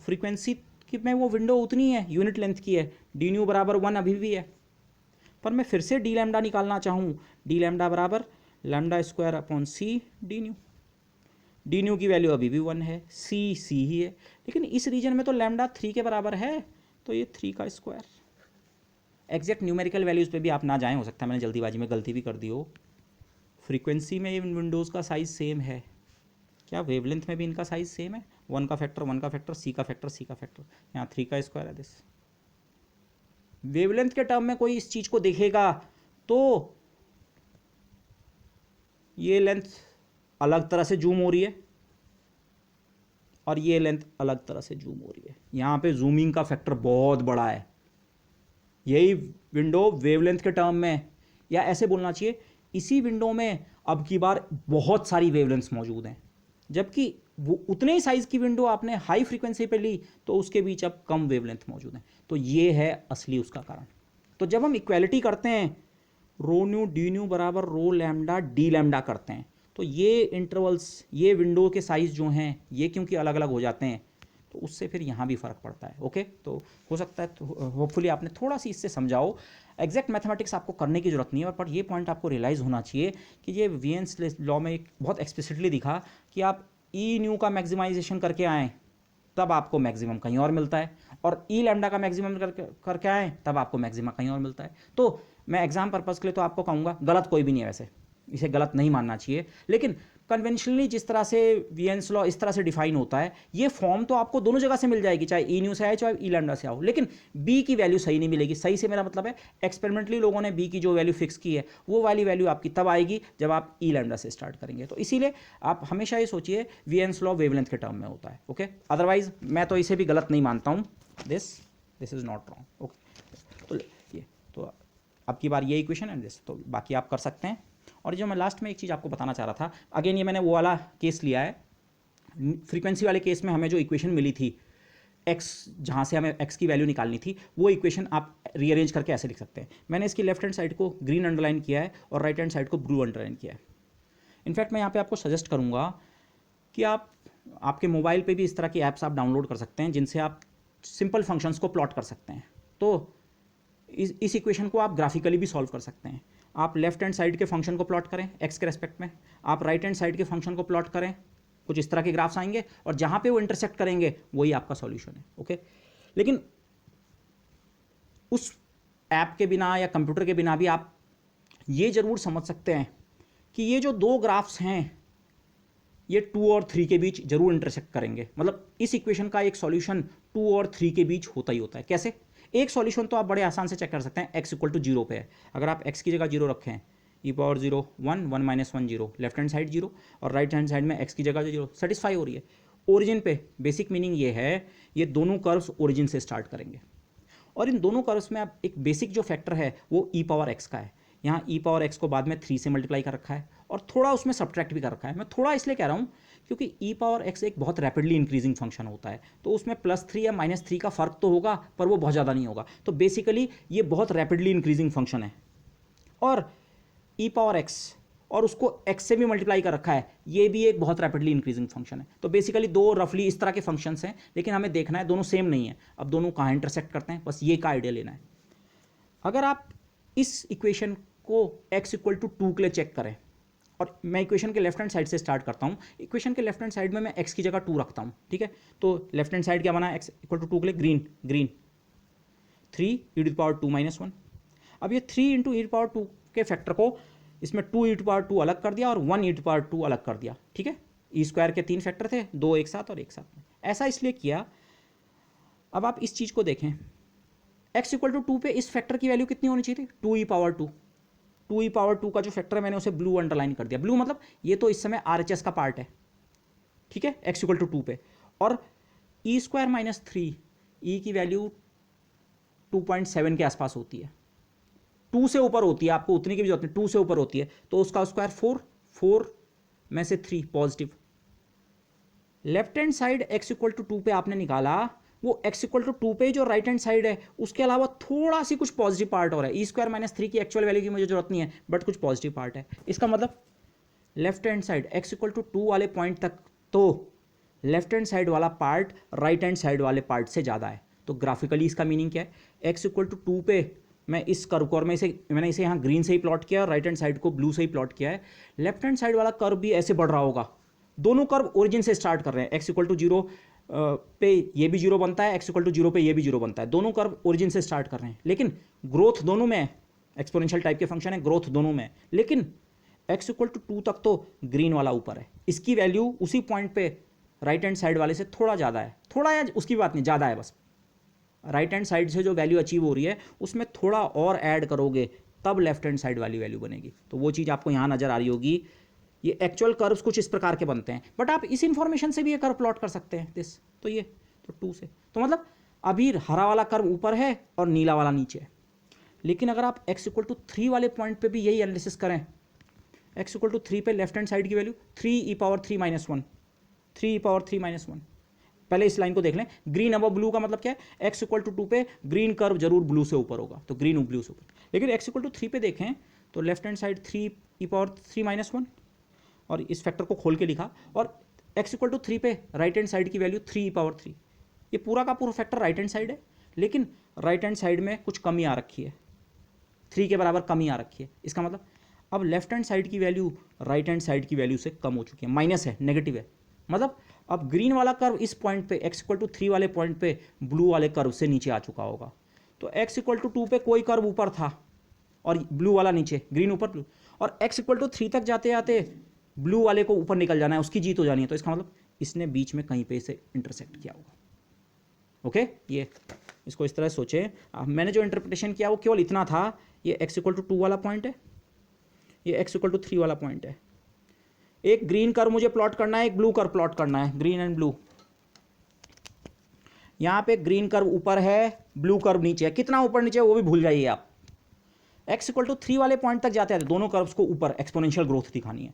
फ्रीक्वेंसी की में वो विंडो उतनी है, यूनिट लेंथ की है, डी न्यू बराबर 1 अभी भी है, पर मैं फिर से डी लैम्डा निकालना चाहूँ, डी लैम्डा बराबर λ² डी न्यू। डी न्यू की वैल्यू अभी भी 1 है, सी ही है, लेकिन इस रीजन में तो लैम्डा 3 के बराबर है, तो ये 3 का स्क्वायर। एग्जैक्ट न्यूमेरिकल वैल्यूज़ पे भी आप ना जाएं, हो सकता है मैंने जल्दीबाजी में गलती भी कर दी हो। फ्रीक्वेंसी में इन विंडोज़ का साइज़ सेम है, क्या वेवलेंथ में भी इनका साइज़ सेम है, 1 का फैक्टर 1 का फैक्टर, सी का फैक्टर सी का फैक्टर, यहाँ 3 का स्क्वायर है दिस। वेवलेंथ के टर्म में कोई इस चीज़ को देखेगा तो ये लेंथ अलग तरह से जूम हो रही है और ये लेंथ अलग तरह से जूम हो रही है, यहाँ पे जूमिंग का फैक्टर बहुत बड़ा है। यही विंडो वेवलेंथ के टर्म में, या ऐसे बोलना चाहिए, इसी विंडो में अब की बार बहुत सारी वेवलेंथ्स मौजूद हैं, जबकि वो उतने ही साइज़ की विंडो आपने हाई फ्रीक्वेंसी पे ली तो उसके बीच अब कम वेवलेंथ मौजूद हैं। तो ये है असली उसका कारण। तो जब हम इक्वालिटी करते हैं रो न्यू डी न्यू बराबर रो लैम्डा डी लैम्डा करते हैं, तो ये इंटरवल्स, ये विंडो के साइज जो हैं ये क्योंकि अलग अलग हो जाते हैं, तो उससे फिर यहाँ भी फ़र्क पड़ता है। ओके, तो हो सकता है तो होपफुली आपने थोड़ा सी इससे समझाओ। एग्जैक्ट मैथमेटिक्स आपको करने की जरूरत नहीं है, पर ये पॉइंट आपको रियलाइज़ होना चाहिए कि ये वीएन्स लॉ में एक बहुत एक्सप्लिसिटली दिखा कि आप ई न्यू का मैक्सिमाइजेशन करके आएँ तब आपको मैक्सिमम कहीं और मिलता है, और ई लैम्डा का मैक्सिमम करके आएँ तब आपको मैक्सिमम कहीं और मिलता है। तो मैं एग्जाम पर्पज़ के लिए तो आपको कहूँगा, गलत कोई भी नहीं है वैसे, इसे गलत नहीं मानना चाहिए, लेकिन कन्वेंशनली जिस तरह से वीएन्स लॉ इस तरह से डिफाइन होता है, ये फॉर्म तो आपको दोनों जगह से मिल जाएगी, चाहे ई न्यू से आए चाहे ई लैम्डा से आओ, लेकिन बी की वैल्यू सही नहीं मिलेगी। सही से मेरा मतलब है एक्सपेरिमेंटली लोगों ने बी की जो वैल्यू फिक्स की है वो वाली वैल्यू आपकी तब आएगी जब आप ई लैम्डा से स्टार्ट करेंगे। तो इसीलिए आप हमेशा ये सोचिए वीएन्स लॉ वेवलेंथ के टर्म में होता है। ओके, अदरवाइज मैं तो इसे भी गलत नहीं मानता हूँ, this is not wrong. Okay, तो ये तो अब की बार ये इक्वेशन है दिस, तो बाकी आप कर सकते हैं। और जो मैं लास्ट में एक चीज़ आपको बताना चाह रहा था, अगेन ये मैंने वो वाला केस लिया है, फ्रीक्वेंसी वाले केस में हमें जो इक्वेशन मिली थी x, जहाँ से हमें x की वैल्यू निकालनी थी, वो इक्वेशन आप रीअरेंज करके ऐसे लिख सकते हैं। मैंने इसकी लेफ्ट हैंड साइड को ग्रीन अंडरलाइन किया है और राइट हैंड साइड को ब्लू अंडरलाइन किया है। इनफैक्ट मैं यहाँ पे आपको सजेस्ट करूँगा कि आपके मोबाइल पे भी इस तरह की ऐप्स आप डाउनलोड कर सकते हैं जिनसे आप सिंपल फंक्शंस को प्लॉट कर सकते हैं। तो इस इक्वेशन को आप ग्राफिकली भी सॉल्व कर सकते हैं। आप लेफ्ट हैंड साइड के फंक्शन को प्लॉट करें एक्स के रेस्पेक्ट में, आप राइट हैंड साइड के फंक्शन को प्लॉट करें, कुछ इस तरह के ग्राफ्स आएंगे और जहाँ पे वो इंटरसेक्ट करेंगे वही आपका सॉल्यूशन है। ओके, लेकिन उस ऐप के बिना या कंप्यूटर के बिना भी आप ये ज़रूर समझ सकते हैं कि ये जो दो ग्राफ्स हैं ये 2 और 3 के बीच जरूर इंटरसेक्ट करेंगे। मतलब इस इक्वेशन का एक सॉल्यूशन 2 और 3 के बीच होता ही होता है। कैसे? एक सॉल्यूशन तो आप बड़े आसान से चेक कर सकते हैं, x इक्वल टू 0 पे है। अगर आप x की जगह 0 रखें, e power 0 1 1 minus 1 0, left hand side 0 और राइट हैंड साइड में x की जगह 0, सेटिस्फाई हो रही है। ओरिजिन पे बेसिक मीनिंग ये है, ये दोनों कर्व्स ओरिजिन से स्टार्ट करेंगे और इन दोनों कर्व्स में आप एक बेसिक जो फैक्टर है वो e पावर x का है। यहाँ e पावर x को बाद में 3 से मल्टीप्लाई कर रखा है और थोड़ा उसमें सब्ट्रैक्ट भी कर रखा है। मैं थोड़ा इसलिए कह रहा हूँ क्योंकि e पावर x एक बहुत रैपिडली इंक्रीजिंग फंक्शन होता है, तो उसमें +3 या -3 का फर्क तो होगा पर वो बहुत ज़्यादा नहीं होगा। तो बेसिकली ये बहुत रैपिडली इंक्रीजिंग फंक्शन है और e पावर x और उसको x से भी मल्टीप्लाई कर रखा है, ये भी एक बहुत रैपिडली इंक्रीजिंग फंक्शन है। तो बेसिकली दो रफली इस तरह के फंक्शंस हैं, लेकिन हमें देखना है दोनों सेम नहीं है। अब दोनों कहाँ इंटरसेक्ट करते हैं, बस ये का आइडिया लेना है। अगर आप इस इक्वेशन को x इक्वल टू 2 के लिए चेक करें, और मैं इक्वेशन के लेफ्ट हैंड साइड से स्टार्ट करता हूँ। इक्वेशन के लेफ्ट हैंड साइड में मैं x की जगह 2 रखता हूँ, ठीक है। तो लेफ्ट हैंड साइड क्या बना, x इक्वल टू 2 के लिए green 3 e to the power 2 minus 1। अब ये 3 इंटू ई टू पावर 2 के फैक्टर को इसमें 2 ई टू पावर 2 अलग कर दिया और 1 ई टू पावर 2 अलग कर दिया, ठीक है। ई स्क्वायर के 3 फैक्टर थे, 2 एक साथ और एक साथ में, ऐसा इसलिए किया। अब आप इस चीज़ को देखें, x इक्वल टू 2 पे इस फैक्टर की वैल्यू कितनी होनी चाहिए थी, 2 ई पावर 2। 2 ई पावर 2 का जो फैक्टर है मैंने उसे ब्लू अंडरलाइन कर दिया। ब्लू मतलब ये तो इस समय RHS का पार्ट है, ठीक है, x इक्वल टू 2 पे। और ई स्क्वायर माइनस 3, ई की वैल्यू 2.7 के आसपास होती है, 2 से ऊपर होती है, आपको उतनी की भी जरूरत नहीं, 2 से ऊपर होती है, तो उसका स्क्वायर 4 में से 3 positive. Left hand side x equal to 2 पे आपने निकाला, वो x इक्वल टू 2 पे जो राइट हैंड साइड है उसके अलावा थोड़ा सी कुछ पॉजिटिव पार्ट हो रहा है। ई स्क्वायर माइनस 3 की एक्चुअल वैल्यू की मुझे जरूरत नहीं है, बट कुछ पॉजिटिव पार्ट है। इसका मतलब left hand side x equal to 2 वाले पॉइंट तक तो लेफ्ट हैंड साइड वाला पार्ट राइट हैंड साइड वाले पार्ट से ज़्यादा है। तो ग्राफिकली इसका मीनिंग क्या है, x इक्वल टू 2 पे मैं इस कर्व को, और मैंने इसे यहाँ ग्रीन से ही प्लॉट किया और राइट हैंड साइड को ब्लू से ही प्लॉट किया है। लेफ्ट हैंड साइड वाला कर्व भी ऐसे बढ़ रहा होगा, दोनों कर्व ओरिजिन से स्टार्ट कर रहे हैं। x इक्वल टू 0 पे ये भी 0 बनता है, x इक्वल टू 0 पे ये भी 0 बनता है, दोनों कर्व ओरिजिन से स्टार्ट कर रहे हैं, लेकिन ग्रोथ दोनों में है। एक्सपोनेंशियल टाइप के फंक्शन है, ग्रोथ दोनों में है, लेकिन x इक्वल टू 2 तक तो ग्रीन वाला ऊपर है, इसकी वैल्यू उसी पॉइंट पे राइट हैंड साइड वाले से थोड़ा ज़्यादा है, थोड़ा या उसकी बात नहीं, ज़्यादा है बस। राइट हैंड साइड से जो वैल्यू अचीव हो रही है उसमें थोड़ा और ऐड करोगे तब लेफ्ट हैंड साइड वाली वैल्यू बनेगी। तो वो चीज़ आपको यहाँ नज़र आ रही होगी। ये एक्चुअल कर्व्स कुछ इस प्रकार के बनते हैं, बट आप इस इंफॉर्मेशन से भी ये कर्व प्लॉट कर सकते हैं। दिस तो ये तो 2 से, तो मतलब अभी हरा वाला कर्व ऊपर है और नीला वाला नीचे है। लेकिन अगर आप x इक्वल टू 3 वाले पॉइंट पे भी यही एनालिसिस करें, x इक्वल टू 3 पे लेफ्ट हैंड साइड की value 3 E power 3 minus 1, 3 E power 3 minus 1, पहले इस लाइन को देख लें, ग्रीन अबव ब्लू का मतलब क्या है, x इक्वल टू 2 पे ग्रीन कर्व जरूर ब्लू से ऊपर होगा, तो ग्रीन ब्लू से ऊपर। लेकिन x इक्वल टू 3 पे देखें तो लेफ्ट हैंड साइड 3e⁻³ और इस फैक्टर को खोल के लिखा, और x इक्वल टू 3 पे राइट हैंड साइड की वैल्यू 3e⁻3। ये पूरा का पूरा फैक्टर राइट हैंड साइड है, लेकिन राइट हैंड साइड में कुछ कमी आ रखी है, 3 के बराबर कमी आ रखी है। इसका मतलब अब लेफ्ट हैंड साइड की वैल्यू राइट हैंड साइड की वैल्यू से कम हो चुकी है, माइनस है, नेगेटिव है। मतलब अब ग्रीन वाला कर्व इस पॉइंट पे x इक्वल टू 3 वाले पॉइंट पे ब्लू वाले कर्व से नीचे आ चुका होगा। तो x इक्वल टू 2 पे कोई कर्व ऊपर था और ब्लू वाला नीचे, ग्रीन ऊपर ब्लू, और x इक्वल टू 3 तक जाते जाते ब्लू वाले को ऊपर निकल जाना है, उसकी जीत हो जानी है। तो इसका मतलब इसने बीच में कहीं पे इसे इंटरसेक्ट किया होगा। ओके, ये इसको इस तरह सोचे। मैंने जो इंटरप्रिटेशन किया वो केवल इतना था, ये x इक्वल टू 2 वाला पॉइंट है, ये x इक्वल टू 3 वाला पॉइंट है। एक ग्रीन कर्व मुझे प्लॉट करना है, एक ब्लू कर्व प्लॉट करना है, ग्रीन एंड ब्लू। यहाँ पे ग्रीन कर्व ऊपर है, ब्लू कर्व नीचे है। कितना ऊपर नीचे है वो भी भूल जाइए आप। x इक्वल टू 3 वाले पॉइंट तक जाते हैं, दोनों कर्व्स को ऊपर एक्सपोनेंशियल ग्रोथ दिखानी है।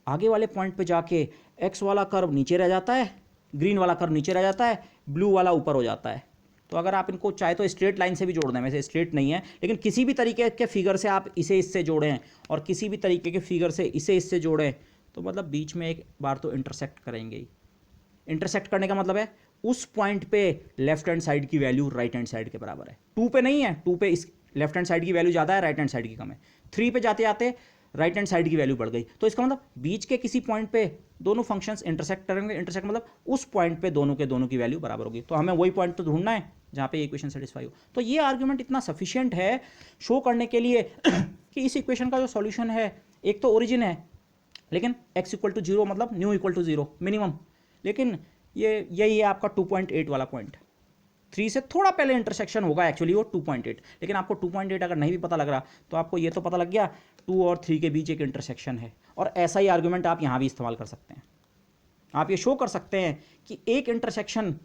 आगे वाले पॉइंट पे जाके x वाला कर्व नीचे रह जाता है, ग्रीन वाला कर्व नीचे रह जाता है, ब्लू वाला ऊपर हो जाता है। तो अगर आप इनको चाहे तो स्ट्रेट लाइन से भी जोड़ दें, वैसे स्ट्रेट नहीं है, लेकिन किसी भी तरीके के फिगर से आप इसे इससे जोड़ें और किसी भी तरीके के फिगर से इसे इससे जोड़ें, तो मतलब बीच में एक बार तो इंटरसेक्ट करेंगे ही। इंटरसेक्ट करने का मतलब है उस पॉइंट पे लेफ्ट हैंड साइड की वैल्यू राइट हैंड साइड के बराबर है। 2 पे नहीं है, 2 पे इस लेफ्ट हैंड साइड की वैल्यू ज़्यादा है, राइट हैंड साइड की कम है। 3 पे जाते जाते राइट हैंड साइड की वैल्यू बढ़ गई, तो इसका मतलब बीच के किसी पॉइंट पे दोनों फंक्शंस इंटरसेक्ट करेंगे। इंटरसेक्ट मतलब उस पॉइंट पे दोनों के दोनों की वैल्यू बराबर होगी। तो हमें वही पॉइंट तो ढूंढना है जहाँ पे इक्वेशन सेटिस्फाई हो। तो ये आर्ग्यूमेंट इतना सफिशिएंट है शो करने के लिए कि इस इक्वेशन का जो सॉल्यूशन है, एक तो ओरिजिन है, लेकिन x इक्वल टू 0 मतलब न्यू इक्वल टू 0 मिनिमम, लेकिन ये यही है आपका 2.8 वाला पॉइंट। 3 से थोड़ा पहले इंटरसेक्शन होगा एक्चुअली वो 2.8, लेकिन आपको 2.8 अगर नहीं भी पता लग रहा तो आपको ये तो पता लग गया 2 और 3 के बीच एक इंटरसेक्शन है। और ऐसा ही आर्ग्यूमेंट आप यहाँ भी इस्तेमाल कर सकते हैं। आप ये शो कर सकते हैं कि एक इंटरसेक्शन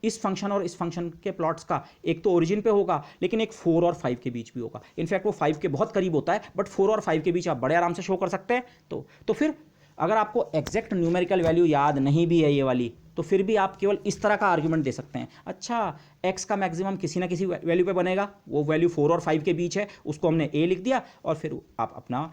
इस फंक्शन और इस फंक्शन के प्लॉट्स का एक तो ओरिजिन पे होगा, लेकिन एक 4 और 5 के बीच भी होगा। इनफैक्ट वो 5 के बहुत करीब होता है, बट 4 और 5 के बीच आप बड़े आराम से शो कर सकते हैं। तो फिर अगर आपको एग्जैक्ट न्यूमेरिकल वैल्यू याद नहीं भी है ये वाली, तो फिर भी आप केवल इस तरह का आर्ग्यूमेंट दे सकते हैं। अच्छा, x का मैक्सिमम किसी ना किसी वैल्यू पे बनेगा, वो वैल्यू 4 और 5 के बीच है, उसको हमने a लिख दिया, और फिर आप अपना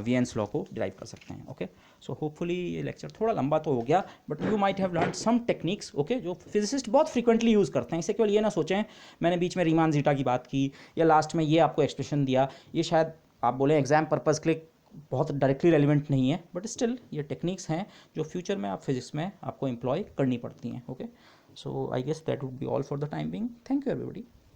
वीएन्स लॉ को डिराइव कर सकते हैं। ओके, सो होपफुली ये लेक्चर थोड़ा लंबा तो हो गया, but you might have learn some techniques, okay, जो फिजिसिस्ट बहुत फ्रीक्वेंटली यूज़ करते हैं। इसे केवल ये ना सोचें मैंने बीच में रीमान जीटा की बात की या लास्ट में ये आपको एक्सप्रेशन दिया, ये शायद आप बोलें एग्जाम पर्पज़ के लिए बहुत डायरेक्टली रेलिवेंट नहीं है, बट स्टिल ये टेक्निक्स हैं जो फ्यूचर में आप फिजिक्स में आपको एम्प्लॉय करनी पड़ती हैं। Okay, so I guess that would be all for the time being. Thank you everybody.